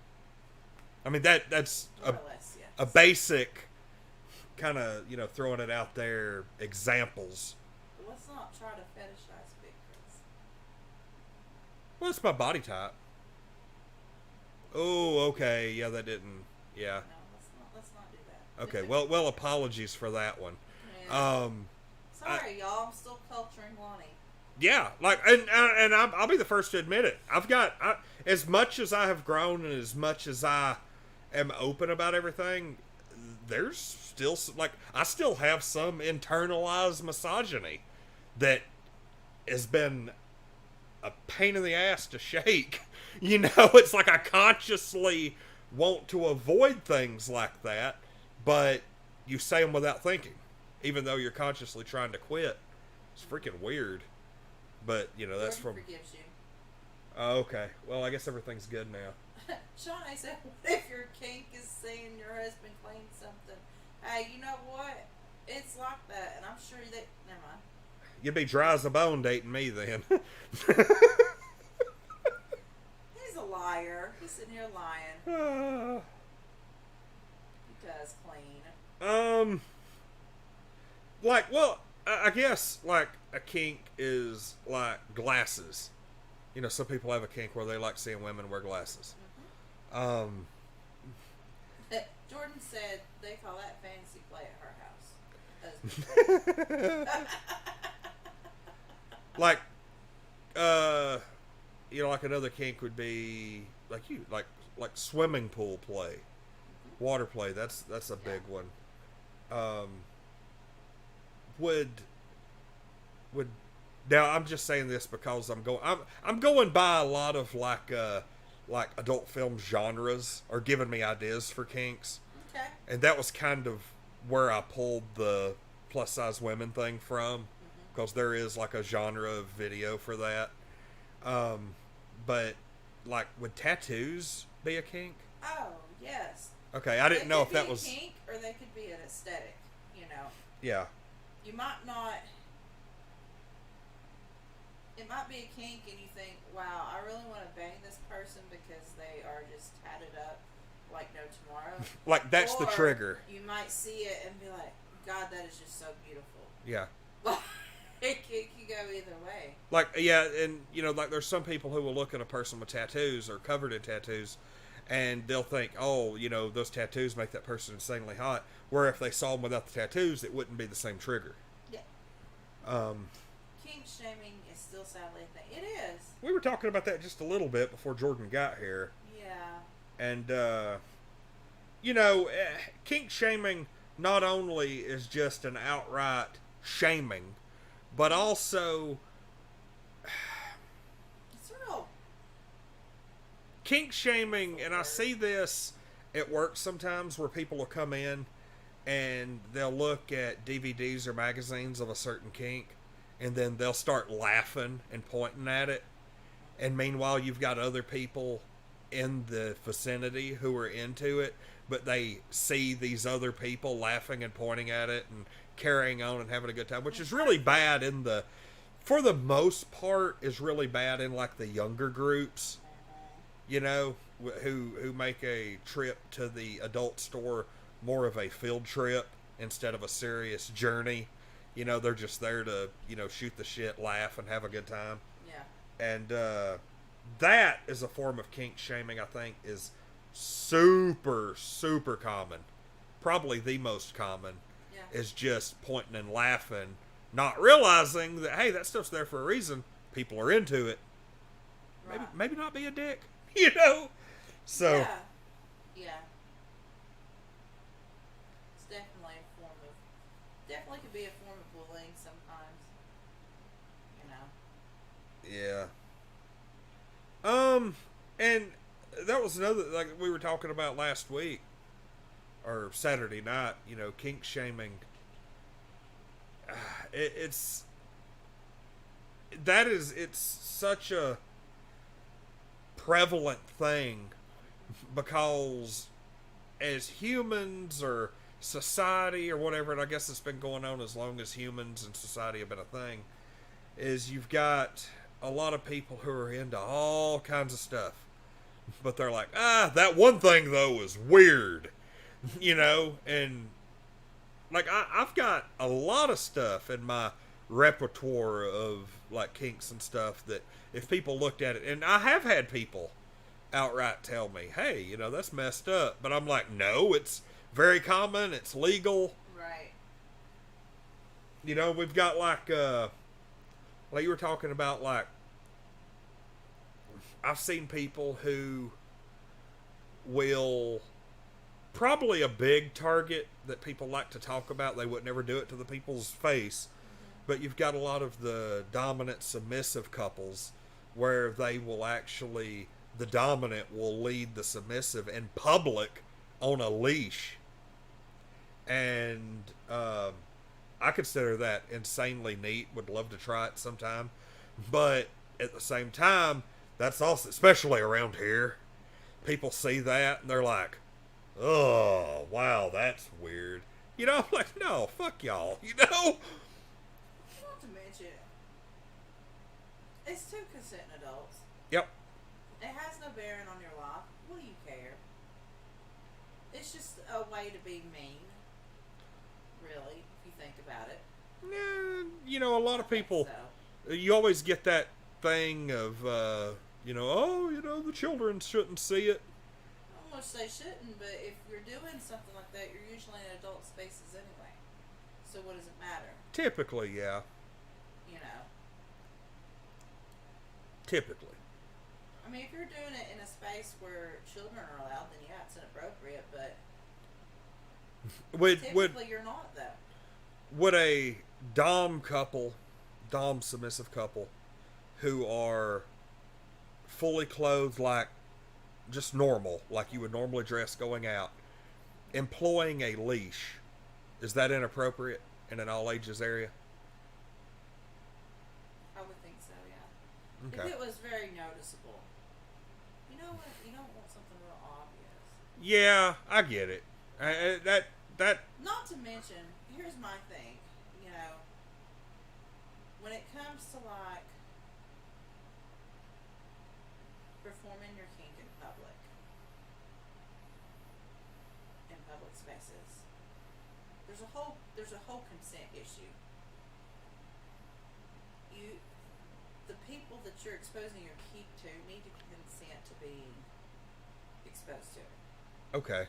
I mean that's More or less, yes. a basic kind of throwing it out there examples. But let's not try to fetishize big girls. Well, it's my body type. Oh, okay. Yeah, that didn't. Yeah. No, let's not do that. Okay. Well, apologies for that one. Yeah. Sorry, y'all. I'm still culturing Lonnie. Yeah, and I'll be the first to admit it. As much as I have grown and as much as I am open about everything, there's still I still have some internalized misogyny that has been a pain in the ass to shake. It's like I consciously want to avoid things like that, but you say them without thinking, even though you're consciously trying to quit. It's freaking weird. But, that's from... forgives you. Oh, okay. Well, I guess everything's good now. Sean, I said, what if your kink is seeing your husband clean something? Hey, you know what? It's like that, and I'm sure that... Never mind. You'd be dry as a bone dating me, then. He's a liar. He's sitting here lying. He does clean. I guess, a kink is like glasses. Some people have a kink where they like seeing women wear glasses. Mm-hmm. Jordan said they call that fantasy play at her house. Like another kink would be like swimming pool play, water play. That's a big one. Would now I'm just saying this because I'm going by a lot of like adult film genres are giving me ideas for kinks. Okay. And that was kind of where I pulled the plus size women thing from, because there is like a genre of video for that. But would tattoos be a kink? Oh, yes. Okay, I didn't know if that was a kink or they could be an aesthetic. Yeah. You might not. It might be a kink, and you think, "Wow, I really want to bang this person because they are just tatted up like no tomorrow." That's the trigger. You might see it and be like, "God, that is just so beautiful." Yeah. It could go either way. And there's some people who will look at a person with tattoos or covered in tattoos, and they'll think, oh, those tattoos make that person insanely hot. Where if they saw them without the tattoos, it wouldn't be the same trigger. Yeah. Kink shaming is still sadly a thing. It is. We were talking about that just a little bit before Jordan got here. Yeah. And, kink shaming not only is just an outright shaming, but also it's real. Kink shaming, and I see this at work sometimes where people will come in and they'll look at DVDs or magazines of a certain kink, and then they'll start laughing and pointing at it. And meanwhile, you've got other people in the vicinity who are into it, but they see these other people laughing and pointing at it and carrying on and having a good time, which is really bad for the most part, is really bad in the younger groups. you know, who make a trip to the adult store more of a field trip instead of a serious journey. You know, they're just there to, you know, shoot the shit, laugh, and have a good time. Yeah. And that is a form of kink shaming, I think, is super, super common. Probably the most common is just pointing and laughing, not realizing that, hey, that stuff's there for a reason. People are into it. Right. Maybe not be a dick, you know? So. Yeah. It's definitely a form of, definitely could be a form of bullying sometimes. You know? Yeah. And that was another, like we were talking about last week, or Saturday night, you know, kink shaming. It's such a prevalent thing because as humans or society or whatever, and I guess it's been going on as long as humans and society have been a thing, is you've got a lot of people who are into all kinds of stuff, but they're like, that one thing though is weird, you know. And like I've got a lot of stuff in my repertoire of like kinks and stuff that if people looked at it, and I have had people outright tell me, hey, you know, that's messed up, but I'm like, no, it's very common, it's legal. Right. You know, we've got like you were talking about, like I've seen people who will, probably a big target that people like to talk about, they would never do it to the people's face, but you've got a lot of the dominant submissive couples where they will actually, the dominant will lead the submissive in public on a leash. And I consider that insanely neat, would love to try it sometime, but at the same time, that's also, especially around here, people see that and they're like, oh, wow, that's weird. You know, I'm like, no, fuck y'all, you know? Not to mention, it's two consenting adults. Yep. It has no bearing on your life. What do you care? It's just a way to be mean, really, if you think about it. Yeah, you know, a lot of people, So. you always get that thing of, you know, oh, you know, the children shouldn't see it. Almost they shouldn't, but if you're doing something like that, you're usually in adult spaces anyway. So what does it matter? Typically, yeah. You know? Typically. I mean, if you're doing it in a space where children are allowed, then yeah, it's inappropriate, but typically you're not, though. Would a dom submissive couple, who are fully clothed like just normal, like you would normally dress going out, employing a leash, is that inappropriate in an all ages area? I would think so, yeah. Okay. If it was very noticeable. You know what? You don't want something real obvious. Yeah, I get it. That. Not to mention, here's my thing. You know, when it comes to like performing your kink in public spaces, there's a whole consent issue. The people that you're exposing your kink to need to consent to being exposed to it. Okay.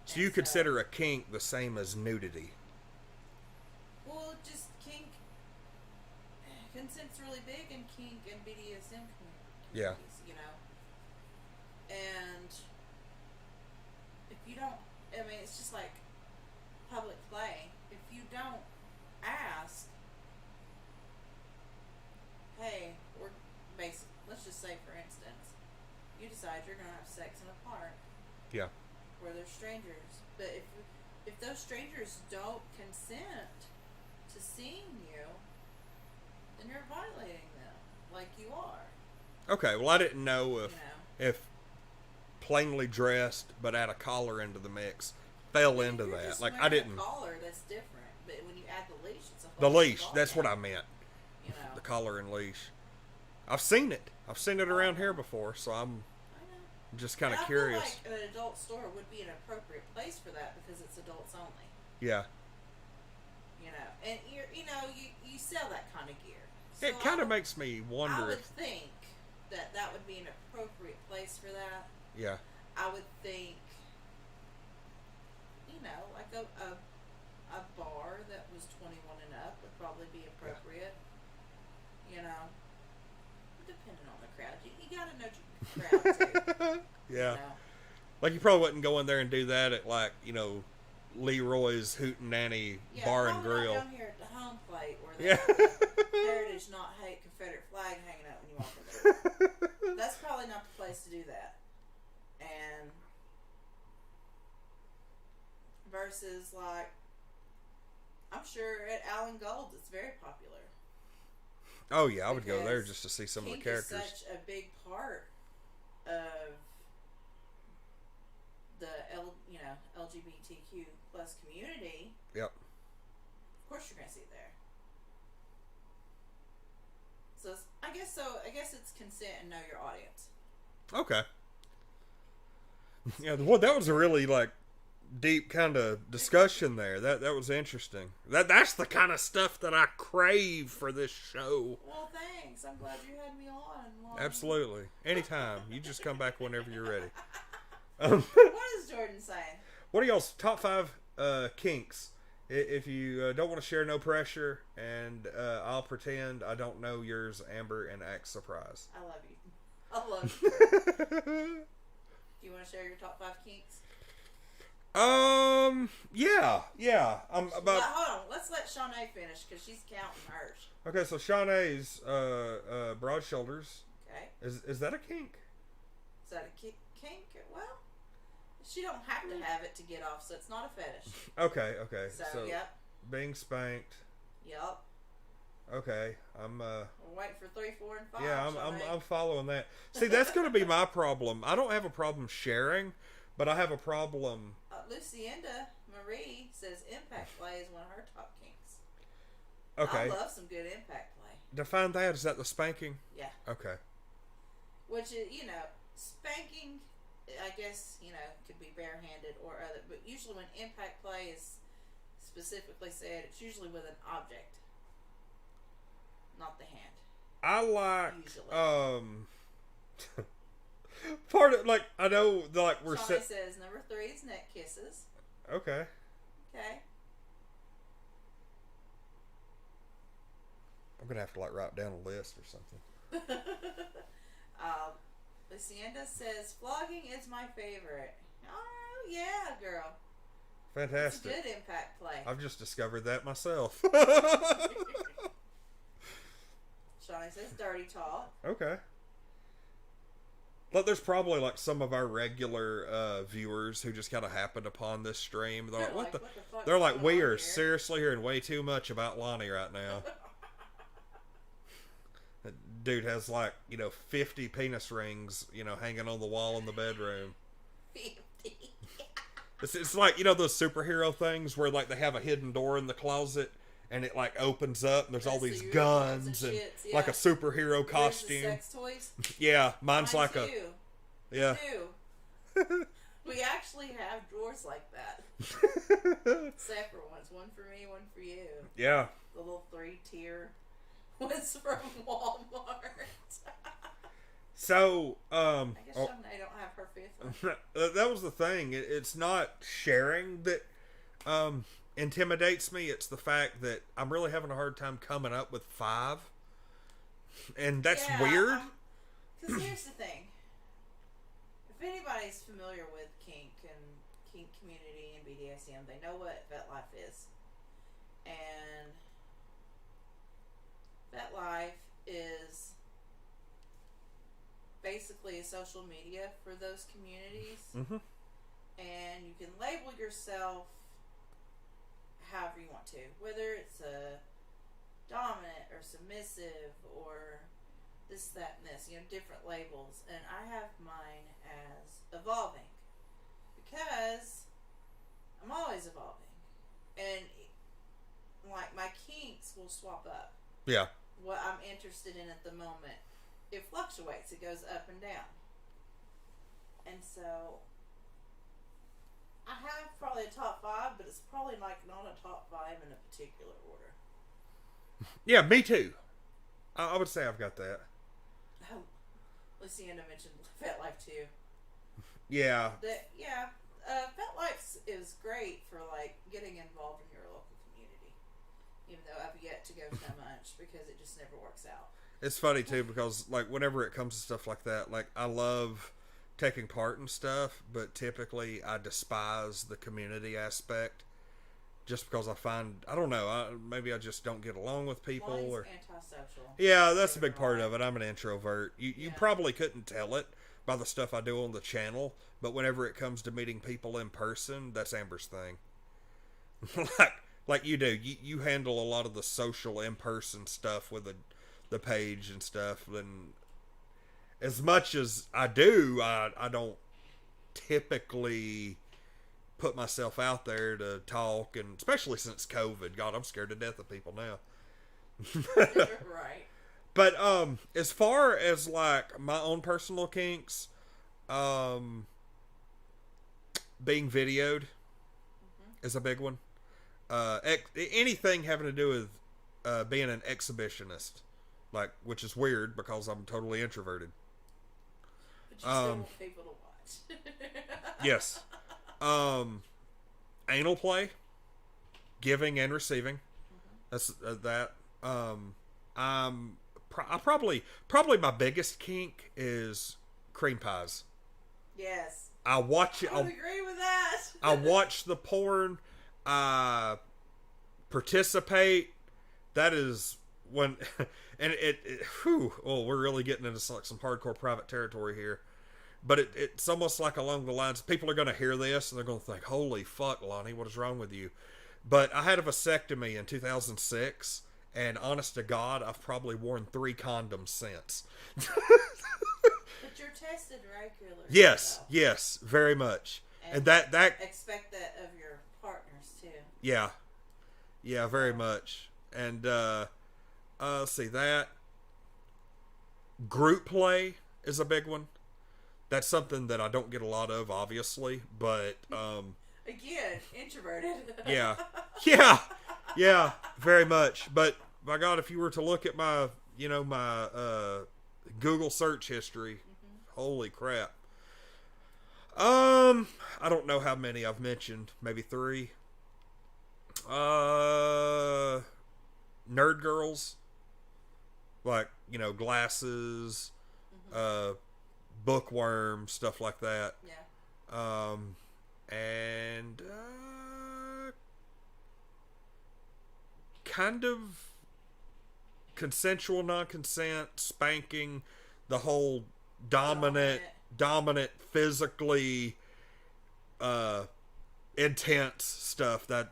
So you consider a kink the same as nudity? Well, just kink. Consent's really big in kink and BDSM communities, Yeah. you know. And if you don't, I mean, it's just like public play. If you don't ask, hey, we're basic. Let's just say, for instance, you decide you're gonna have sex in a park. Yeah. Where they're strangers, but if those strangers don't consent to seeing you, then you're violating them, like you are. Okay, well, I didn't know You know. if plainly dressed but add a collar into the mix fell If into you're that. just Like, I wearing didn't. A collar, that's different. But when you add the leash, it's a The whole leash, ball that's what I game, meant. You know. The collar and leash. I've seen it. I've seen it around here before, so I'm. I know. Just kind And of I curious. feel like an adult store would be an appropriate place for that because it's adults only. Yeah. You know, and you sell that kind of gear. So It kind of makes me I wonder would if. think that would be an appropriate place for that. Yeah. I would think, like a bar that was 21 and up would probably be appropriate. You know, depending on the crowd, you gotta know your crowd too. Yeah. You know? Like, you probably wouldn't go in there and do that at, like, Leroy's Hootenanny Bar and Grill. Down here at the home plate where they Yeah. have the Heritage Not Hate Confederate flag hanging out when you walk in there. That's probably not the place to do that. And versus, like, I'm sure at Allen Gold's it's very popular. Oh, yeah, I would go there Because just to see some of the kink characters. is such a big part of the LGBTQ plus community. Yep. Of course, you're gonna see it there. So I guess it's consent and know your audience. Okay. Yeah, well, that was a really, like, deep kind of discussion there. That was interesting. That's the kind of stuff that I crave for this show. Well, thanks. I'm glad you had me on. Lonnie. Absolutely. Anytime. You just come back whenever you're ready. What is Jordan saying? What are y'all's top 5 kinks? If you don't want to share, no pressure, and I'll pretend I don't know yours, Amber, and act surprised. I love you. I love you. Do you want to share your top 5 kinks? Yeah. I'm about. Well, hold on. Let's let Shawnee finish because she's counting hers. Okay, so Shawnee's broad shoulders. Okay. Is that a kink? Is that a kink? Well, she don't have to have it to get off, so it's not a fetish. Okay. So yep. Being spanked. Yep. Okay, I'm We're waiting for 3, 4, and 5. yeah, Shawnee. I'm following that. See, that's going to be my problem. I don't have a problem sharing, but I have a problem. Lucinda Marie says impact play is one of her top kinks. Okay. I love some good impact play. Define that. Is that the spanking? Yeah. Okay. Which is, spanking, I guess, could be barehanded or other, but usually when impact play is specifically said, it's usually with an object, not the hand. I like Usually. part of, like, I know, like, we're Shawnee says number 3 is neck kisses. Okay. Okay. I'm gonna have to, like, write down a list or something. Lucinda says flogging is my favorite. Oh yeah, girl. Fantastic. It's a good impact play. I've just discovered that myself. Shawnee says dirty talk. Okay. But there's probably, like, some of our regular viewers who just kind of happened upon this stream. They're like, what the fuck's They're like, going we on are here?" seriously hearing way too much about Lonnie right now. That dude has, like, 50 penis rings, hanging on the wall in the bedroom. 50. It's like, those superhero things where, like, they have a hidden door in the closet and it, like, opens up and there's all That's these the guns and shits, like yeah. a superhero There's the costume. sex toys. Yeah, mine's Mine like too. yeah. Too. We actually have drawers like that. Separate ones. One for me, one for you. Yeah. The little 3-tier ones from Walmart. So, I guess Shawnee don't have her 5th one. that was the thing. It's not sharing that intimidates me. It's the fact that I'm really having a hard time coming up with 5. And that's weird. Because here's the thing. If anybody's familiar with kink and kink community and BDSM, they know what VetLife is. And VetLife is basically a social media for those communities. Mm-hmm. And you can label yourself however you want to, whether it's a dominant or submissive or this, that, and this, different labels. And I have mine as evolving because I'm always evolving, and like my kinks will swap up. Yeah. What I'm interested in at the moment, it fluctuates. It goes up and down. And so I have probably a top 5, but it's probably like not a top 5 in a particular order. Yeah, me too. I would say I've got that. Oh, Luciana mentioned FetLife too. Yeah. FetLife is great for like getting involved in your local community. Even though I've yet to go so much because it just never works out. It's funny too because like whenever it comes to stuff like that, like I love taking part in stuff, but typically I despise the community aspect just because I find, I don't know, maybe I just don't get along with people. Mine's Or antisocial. yeah, that's a big part of it. I'm an introvert. You Yeah. probably couldn't tell it by the stuff I do on the channel, but whenever it comes to meeting people in person, that's Amber's thing. like you do. You handle a lot of the social in-person stuff with the page and stuff, and as much as I do, I don't typically put myself out there to talk, and especially since COVID. God, I'm scared to death of people now. Right. But as far as like my own personal kinks, being videoed is a big one. Anything having to do with being an exhibitionist, like, which is weird because I'm totally introverted. But you still want people to watch. Yes. Anal play, giving and receiving. That's that. I probably my biggest kink is cream pies. Yes. I watch it. I would agree with that. I watch the porn. I participate. That is when, and we're really getting into like some hardcore private territory here. But it's almost like along the lines, people are going to hear this and they're going to think, holy fuck, Lonnie, what is wrong with you? But I had a vasectomy in 2006, and honest to God, I've probably worn 3 condoms since. But you're tested regularly. Yes, though. yes, very much. And that expect that of your partners too. Yeah. Yeah, very much. And let's see, that group play is a big one. That's something that I don't get a lot of, obviously, but again, introverted. yeah, very much. But my God, if you were to look at my, my Google search history, holy crap. I don't know how many I've mentioned. Maybe 3. Nerd girls, like glasses, bookworm, stuff like that. Yeah. And kind of consensual, non-consent, spanking, the whole dominant, physically intense stuff. That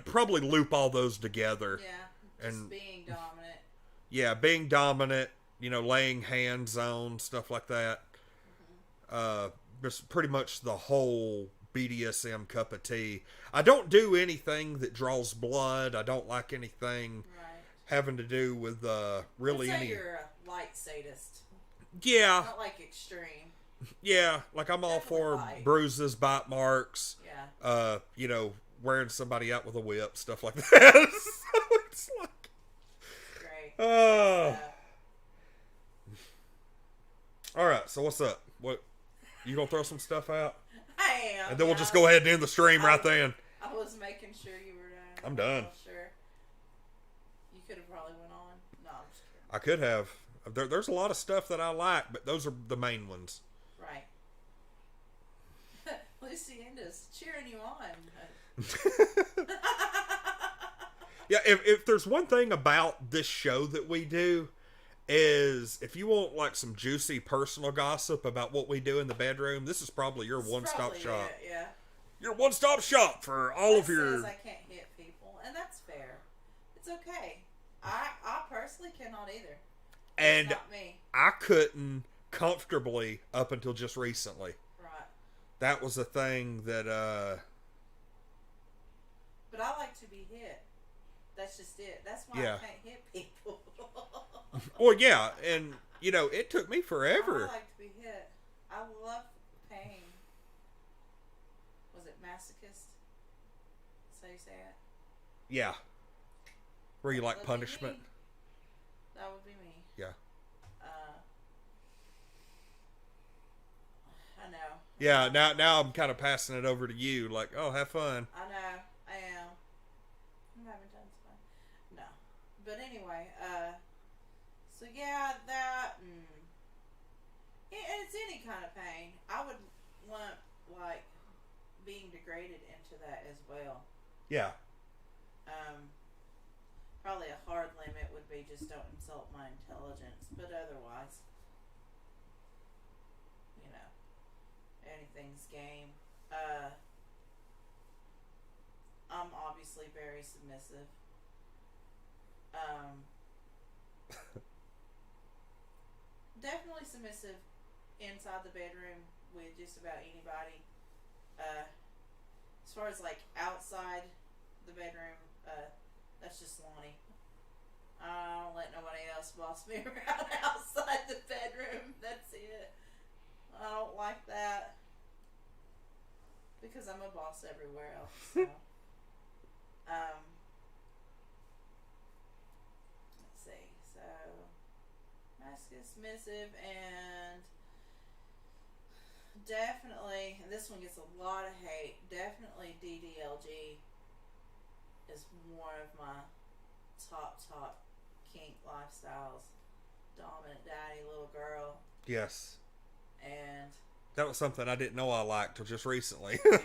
probably loop all those together. Yeah. Just being dominant. Yeah, being dominant. Laying hands on stuff like that. Just pretty much the whole BDSM cup of tea. I don't do anything that draws blood. I don't like anything having to do with really Let's say any. you're a light sadist. Yeah. Not like extreme. Yeah, like I'm all for light. bruises, bite marks. Yeah. Wearing somebody out with a whip, stuff like that. So it's like. Great. All right, so what's up? What you gonna throw some stuff out? I am. And then we'll just go ahead and end the stream right then. I was making sure you were done. I'm done. Sure. You could have probably went on. No, I'm just kidding. I could have. There's a lot of stuff that I like, but those are the main ones. Right. Lucienda's cheering you on. Yeah, if there's one thing about this show that we do, is if you want like some juicy personal gossip about what we do in the bedroom, this is probably your one-stop shop. Yeah. Your one-stop shop for all of your. Says I can't hit people, and that's fair. It's okay. I personally cannot either. And it's not me. I couldn't comfortably up until just recently. Right. That was a thing that. But I like to be hit. That's just it. That's why I can't hit people. Well, yeah, and it took me forever. I like to be hit. I love pain. masochist. So you say it. Yeah. Where you like That'd be punishment. me. That would be me. Yeah. I know. Yeah, now I'm kind of passing it over to you. Like, oh, have fun. I know. I am. I'm having tons of fun. No. But anyway, so yeah, that, and it's any kind of pain. I would lump, like, being degraded into that as well. Yeah. Probably a hard limit would be just don't insult my intelligence, but otherwise, you know, anything's game. I'm obviously very submissive. Definitely submissive inside the bedroom with just about anybody. As far as like outside the bedroom, that's just Lonnie. I don't let nobody else boss me around outside the bedroom. That's it. I don't like that because I'm a boss everywhere else. So. Let's see. So, masochist, submissive, and definitely, and this one gets a lot of hate. Definitely DDLG is one of my top kink lifestyles. Dominant daddy, little girl. Yes. And that was something I didn't know I liked till just recently. But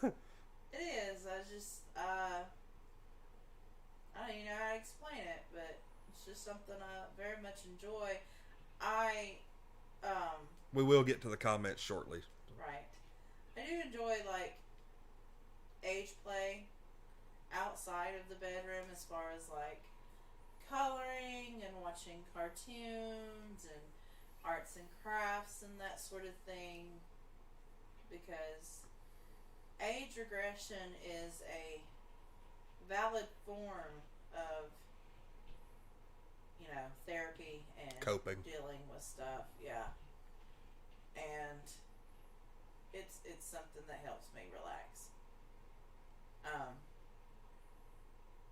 it is. I just I don't even know how to explain it, but it's just something I very much enjoy. We will get to the comments shortly. Right. I do enjoy like age play outside of the bedroom as far as like coloring and watching cartoons and arts and crafts and that sort of thing, because age regression is a valid form of, you know, therapy and coping, dealing with stuff. Yeah. And it's something that helps me relax.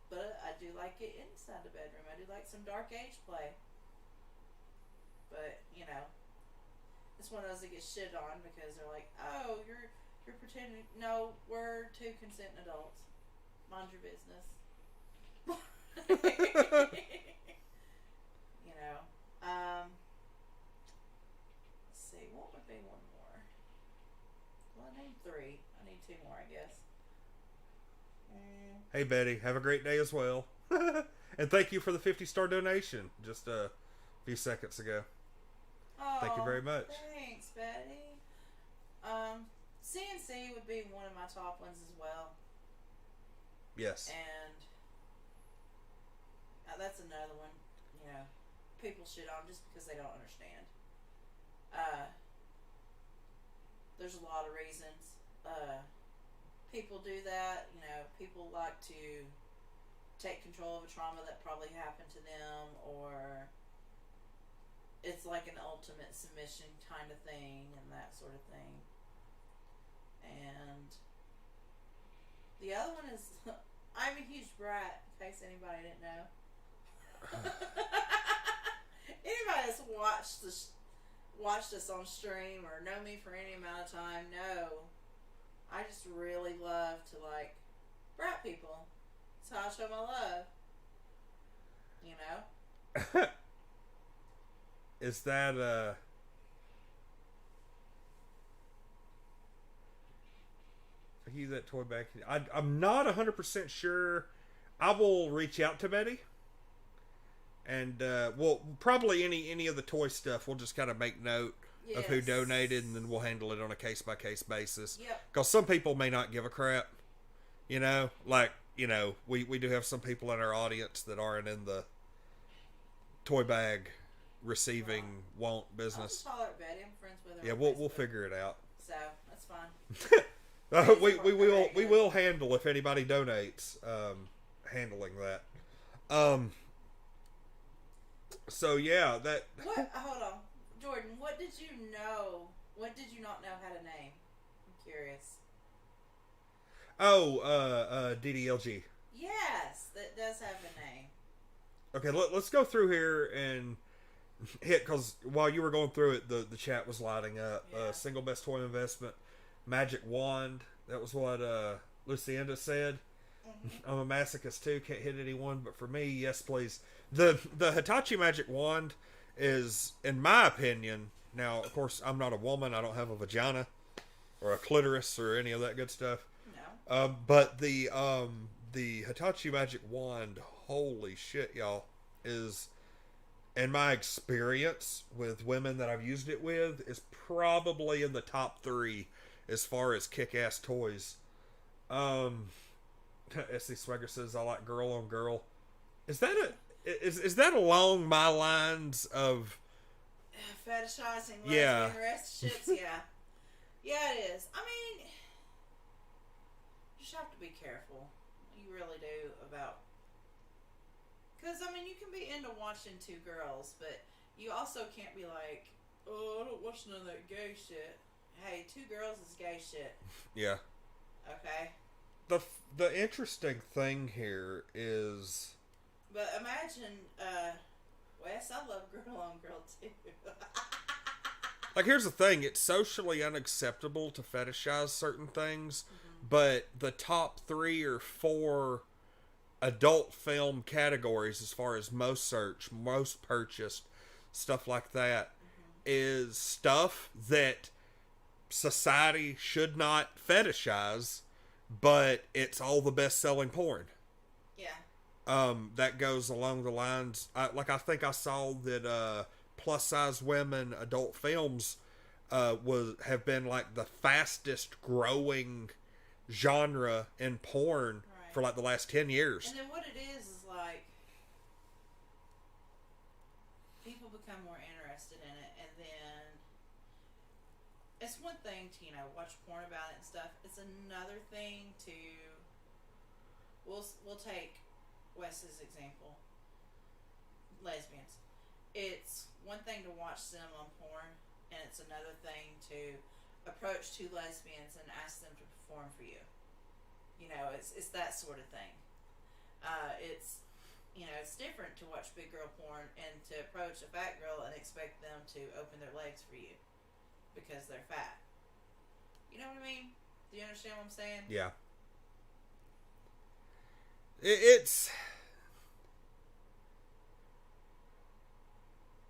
But I do like it inside the bedroom. I do like some dark age play. But, you know, it's one of those that gets shit on because they're like, oh, you're pretending. No, we're two consenting adults. Mind your business. You know. Let's see, what would be one more? Well, I named 3. I need 2 more, I guess. Hey Betty, have a great day as well. And thank you for the 50-star donation just a few seconds ago. Oh, thank you very much. Thanks, Betty. CNC would be one of my top ones as well. Yes. And that's another one, you know, people shit on just because they don't understand. There's a lot of reasons. People do that, you know, people like to take control of a trauma that probably happened to them, or it's like an ultimate submission kind of thing and that sort of thing. And the other one is I'm a huge brat, in case anybody didn't know. Anybody that's watched us on stream or know me for any amount of time know I just really love to like brat people. That's how I show my love. You know? Is that are you that toy back? I'm not 100% sure. I will reach out to Betty. And well, probably any of the toy stuff, we'll just kind of make note of who donated, and then we'll handle it on a case-by-case basis. Yep. Because some people may not give a crap. You know? Like, you know, we do have some people in our audience that aren't in the toy bag receiving want I'll business. just follow up Betty. I'm friends with her. Yeah, on we'll Facebook. figure it out. So, that's fine. We will handle if anybody donates, handling that. So yeah, that. What? Hold on, Jordan. What did you know What did you not know how to name? I'm curious. DDLG. Yes, that does have a name. Okay, let's go through here and hit, because while you were going through it, the chat was lighting up. Yeah. Single best toy investment, magic wand. That was what Lucinda said. Mm-hmm. I'm a masochist too. Can't hit anyone, but for me, yes, please. The Hitachi magic wand is, in my opinion. Now, of course, I'm not a woman. I don't have a vagina or a clitoris or any of that good stuff. No. But the Hitachi magic wand, holy shit, y'all, is, in my experience with women that I've used it with, is probably in the top 3 as far as kick-ass toys. S.C. Swagger says, I like girl on girl. Is that along my lines of Fetishizing Yeah. lesbian relationships? Yeah. Yeah, it is. I mean, you just have to be careful. You really do about... Because, I mean, you can be into watching 2 girls, but you also can't be like, oh, I don't watch none of that gay shit. Hey, 2 girls is gay shit. Yeah. Okay? The interesting thing here is, But imagine, Wes, I love girl on girl too. like, here's the thing, it's socially unacceptable to fetishize certain things, but the top 3 or 4 adult film categories, as far as most search, most purchased, stuff like that, is stuff that society should not fetishize, but it's all the best-selling porn. Yeah. That goes along the lines, I think I saw that plus-size women adult films have been like the fastest growing genre in porn for like the last 10 years. And then what it is like people become more interested in it, and then it's one thing to, watch porn about it and stuff. It's another thing to we'll take Wes's example. Lesbians. It's one thing to watch them on porn, and it's another thing to approach 2 lesbians and ask them to perform for you. It's that sort of thing. It's it's different to watch big girl porn and to approach a fat girl and expect them to open their legs for you because they're fat. You know what I mean? Do you understand what I'm saying? Yeah. It's...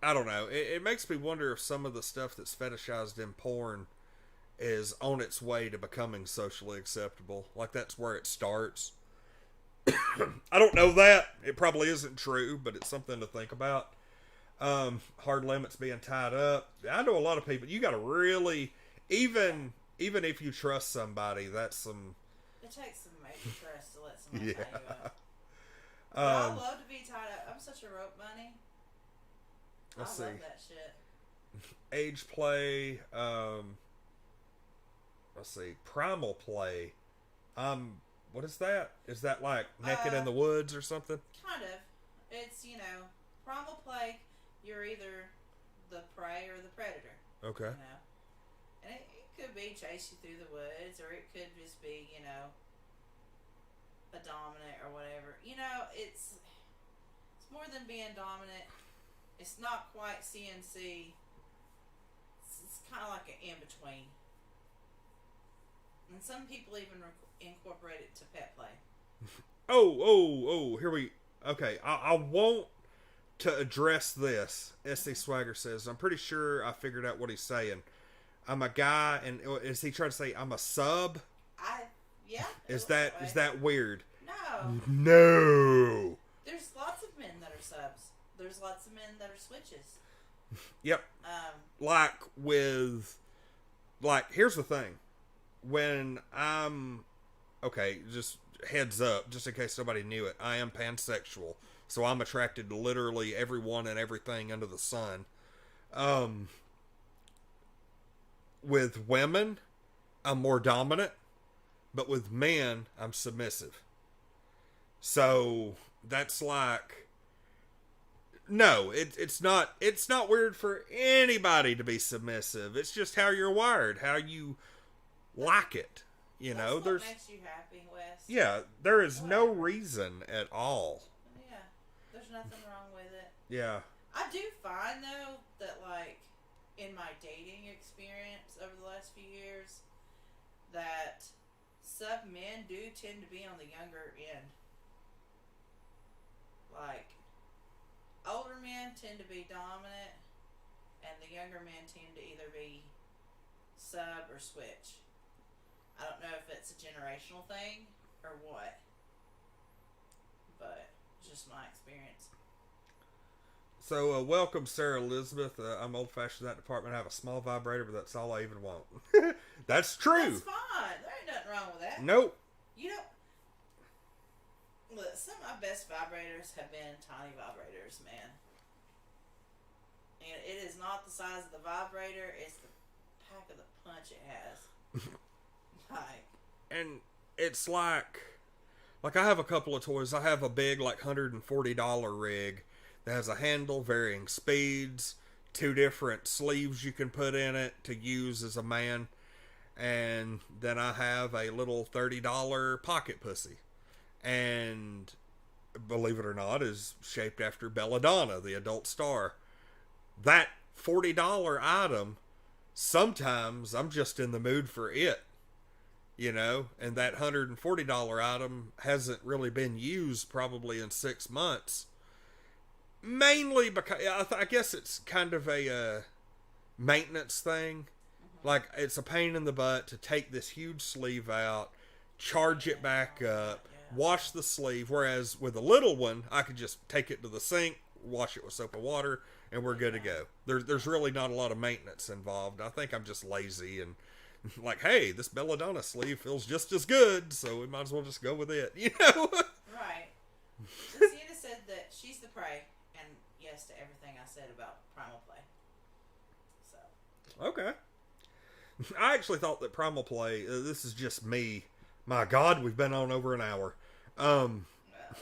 I don't know. It makes me wonder if some of the stuff that's fetishized in porn is on its way to becoming socially acceptable. Like, that's where it starts. I don't know that. It probably isn't true, but it's something to think about. Hard limits being tied up. I know a lot of people, you got to really, even if you trust somebody, that's some... It takes some major trust to let somebody tie you up. But I love to be tied up. I'm such a rope bunny. I love that shit. Age play, let's see, primal play. What is that? Is that like Naked in the Woods or something? Kind of. It's, primal play, you're either the prey or the predator. Okay. And it could be chase you through the woods, or it could just be, a dominant or whatever. It's more than being dominant. It's not quite CNC. It's kind of like an in-between. And some people even incorporate it to pet play. Here we... Okay, I want to address this. S.C. Swagger says, I'm pretty sure I figured out what he's saying. I'm a guy, and is he trying to say I'm a sub? Yeah. Is that weird? No. No. There's lots of men that are subs. There's lots of men that are switches. Yep. Here's the thing. When I'm... Okay, just heads up, just in case nobody knew it. I am pansexual. So I'm attracted to literally everyone and everything under the sun. With women, I'm more dominant. But with men, I'm submissive. So that's like... No, it's not. It's not weird for anybody to be submissive. It's just how you're wired, how you like it. You That's know, what there's makes you happy, Wes. yeah, there is no Whatever. reason at all. Yeah, there's nothing wrong with it. Yeah, I do find though that like in my dating experience over the last few years, that some men do tend to be on the younger end. Like older men tend to be dominant, and the younger men tend to either be sub or switch. I don't know if it's a generational thing or what, but it's just my experience. so welcome, Sarah Elizabeth. I'm old-fashioned in that department. I have a small vibrator, but that's all I even want. That's true. That's fine. There ain't nothing wrong with that. Nope. You know, look, some of my best vibrators have been tiny vibrators, man. And it is not the size of the vibrator; it's the pack of the punch it has. Like, And it's like I have a couple of toys. I have a big like $140 rig that has a handle, varying speeds, 2 different sleeves you can put in it to use as a man, and then I have a little $30 pocket pussy, and believe it or not, is shaped after Belladonna, the adult star. That $40 item, sometimes I'm just in the mood for it. You know, and that $140 item hasn't really been used probably in 6 months. Mainly because I guess it's kind of a maintenance thing. Like, it's a pain in the butt to take this huge sleeve out, charge it back up, wash the sleeve. Whereas with a little one, I could just take it to the sink, wash it with soap and water, and we're good to go. There's really not a lot of maintenance involved. I think I'm just lazy and like, hey, this Belladonna sleeve feels just as good, so we might as well just go with it, you know? right. Lucinda said that she's the prey, and yes to everything I said about primal play. So. Okay. I actually thought that Primal Play, this is just me. My God, we've been on over an hour. We're having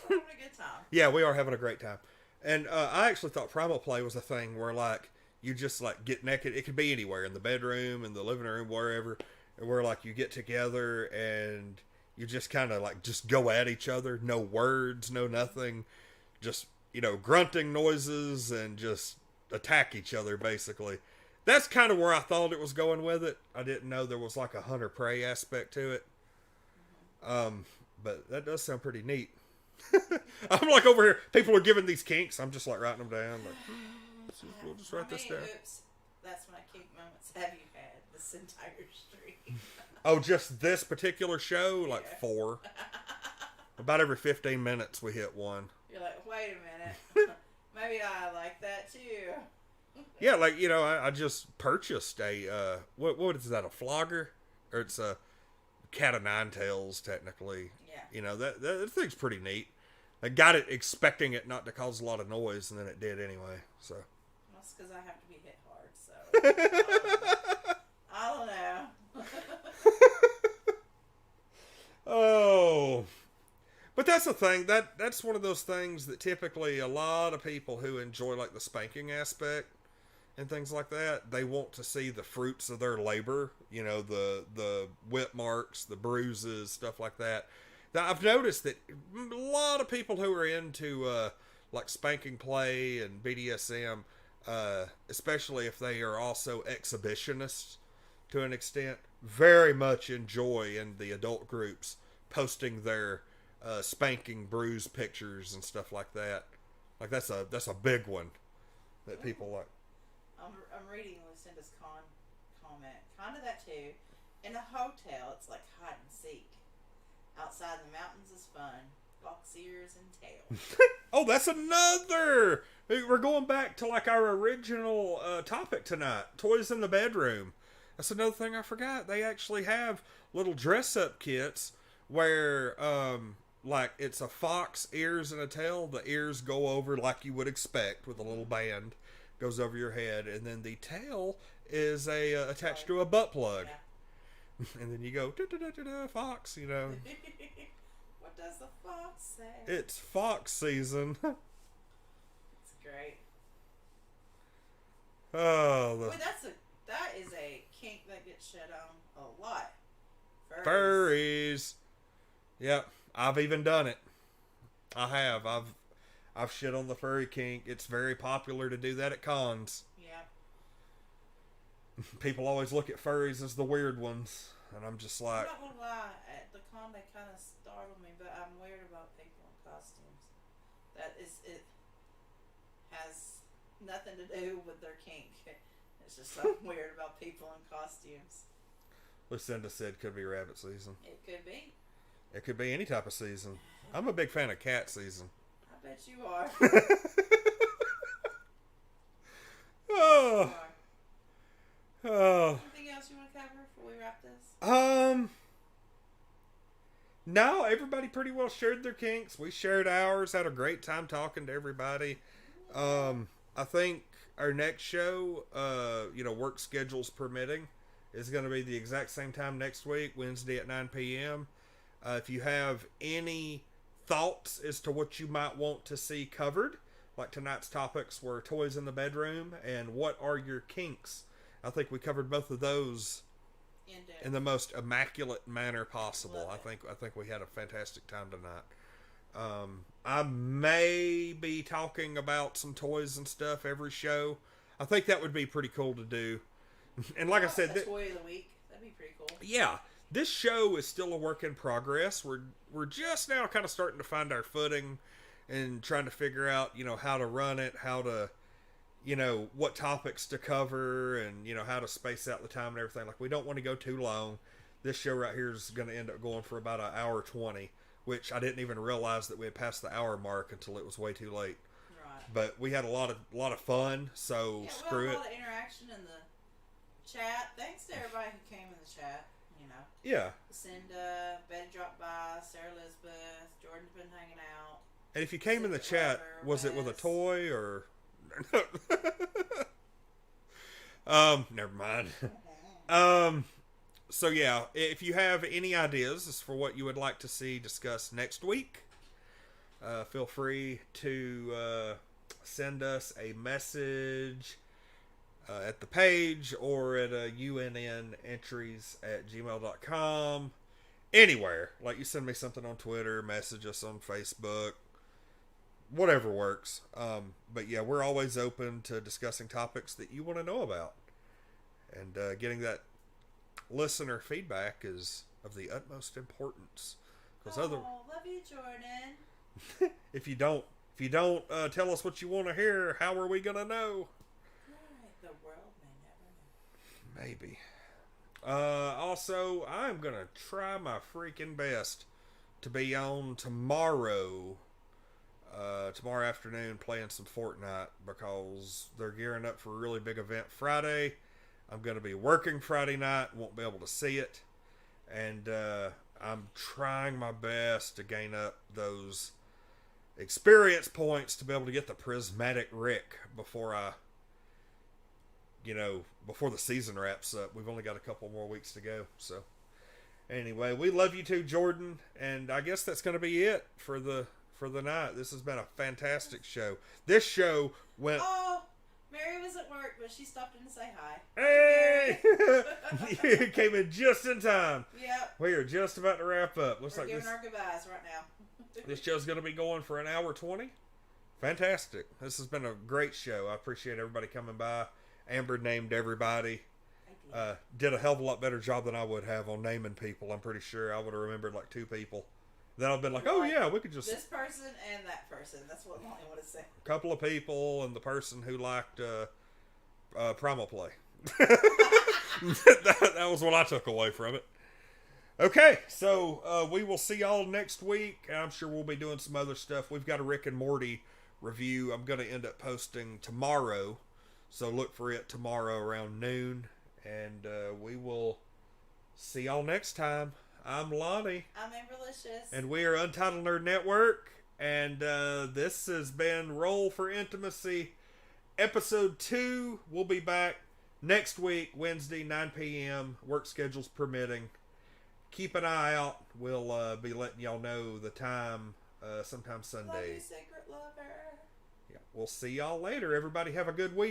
a good time. Yeah, we are having a great time. And I actually thought Primal Play was a thing where, like, you just, like, get naked. It could be anywhere, in the bedroom, in the living room, wherever. Where, like, you get together and you just kind of, like, just go at each other. No words, no nothing. Just, you know, grunting noises and just attack each other, basically. That's kind of where I thought it was going with it. I didn't know there was, like, a hunter-prey aspect to it. But that does sound pretty neat. I'm, like, over here. People are giving these kinks. I'm just, like, writing them down, like... We'll just write this down. Oops, that's my kink moments have you had this entire stream? Oh, just this particular show? Like Yeah. 4. About every 15 minutes we hit one. You're like, wait a minute. Maybe I like that too. Yeah, like, you know, I just purchased a, what is that, a flogger? Or it's a cat of nine tails, technically. Yeah. You know, that thing's pretty neat. I got it expecting it not to cause a lot of noise, and then it did anyway, so... That's because I have to be hit hard, so I don't know. Oh, but that's the thing. That's one of those things that typically a lot of people who enjoy like the spanking aspect and things like that, they want to see the fruits of their labor. You know, the whip marks, the bruises, stuff like that. Now, I've noticed that a lot of people who are into like spanking play and BDSM. Especially if they are also exhibitionists to an extent, very much enjoy in the adult groups posting their spanking bruise pictures and stuff like that. Like that's a big one that people like. I'm reading Lucinda's comment. Kind of that too. In a hotel, it's like hide and seek. Outside in the mountains is fun. Fox ears and tails. Oh, that's another. We're going back to like our original topic tonight. Toys in the bedroom. That's another thing I forgot. They actually have little dress-up kits where, like, it's a fox, ears, and a tail. The ears go over like you would expect with a little band. Goes over your head. And then the tail is attached to a butt plug. Yeah. And then you go, da-da-da-da-da, fox, you know. What does the fox say? It's fox season. It's great. Oh, Boy, that is a kink that gets shit on a lot. furries. Yep, I've even done it. I have. I've shit on the furry kink. It's very popular to do that at cons. Yeah. People always look at furries as the weird ones, and I'm just like, I'm not gonna lie, at the con they kind of startled me, but I'm weird about people in costumes. It has nothing to do with their kink. It's just I'm weird about people in costumes. Lucinda said could be rabbit season. It could be. It could be any type of season. I'm a big fan of cat season. I bet you are. Oh. Oh. Anything else you want to cover before we wrap this? No, everybody pretty well shared their kinks. We shared ours, had a great time talking to everybody. I think our next show, work schedules permitting, is going to be the exact same time next week, Wednesday at 9 p.m. If you have any thoughts as to what you might want to see covered, like tonight's topics were toys in the bedroom and what are your kinks. I think we covered both of those in the most immaculate manner possible. I think we had a fantastic time tonight. I may be talking about some toys and stuff every show. I think that would be pretty cool to do. And like I said, a toy of the week. That'd be pretty cool. Yeah, this show is still a work in progress. We're just now kind of starting to find our footing and trying to figure out, how to run it, how to, what topics to cover, and how to space out the time and everything. Like, we don't want to go too long. This show right here is going to end up going for about an hour 20, which I didn't even realize that we had passed the hour mark until it was way too late. Right. But we had a lot of fun, so screw it. A lot of interaction in the chat. Thanks to everybody who came in the chat. Yeah. Cinda, Betty dropped by, Sarah Elizabeth, Jordan's been hanging out. And if you came in the chat, was it with a toy or? Never mind. So yeah, if you have any ideas as for what you would like to see discussed next week, feel free to send us a message at the page or at unnentries@gmail.com. Anywhere. Like, you send me something on Twitter, message us on Facebook, whatever works. But yeah, we're always open to discussing topics that you want to know about. And getting that listener feedback is of the utmost importance. Love you, Jordan. If you don't tell us what you want to hear, how are we gonna know? The world may never know. Maybe. Also, I'm gonna try my freaking best to be on tomorrow afternoon playing some Fortnite, because they're gearing up for a really big event Friday. I'm gonna be working Friday night, won't be able to see it, and I'm trying my best to gain up those experience points to be able to get the prismatic Rick before the season wraps up. We've only got a couple more weeks to go. So anyway, we love you too, Jordan, and I guess that's going to be it for the night. This has been a fantastic show. This show went... Oh, Mary was at work, but she stopped in to say hi. Hey! You came in just in time. Yep. We are just about to wrap up. We're giving our goodbyes right now. This show's going to be going for an hour 20. Fantastic. This has been a great show. I appreciate everybody coming by. Amber named everybody. Did a hell of a lot better job than I would have on naming people. I'm pretty sure I would have remembered like 2 people. Then I've been like, oh yeah, we could just... This person and that person. That's what I want to say. A couple of people and the person who liked Primal Play. that was what I took away from it. Okay, so we will see y'all next week. I'm sure we'll be doing some other stuff. We've got a Rick and Morty review I'm going to end up posting tomorrow. So look for it tomorrow around noon. And we will see y'all next time. I'm Lonnie. I'm Amberlicious. And we are Untitled Nerd Network. And this has been Roll for Intimacy, Episode 2. We'll be back next week, Wednesday, 9 p.m. Work schedules permitting. Keep an eye out. We'll be letting y'all know the time sometime Sunday. Love you, secret lover. Yeah. we'll see y'all later. Everybody have a good week.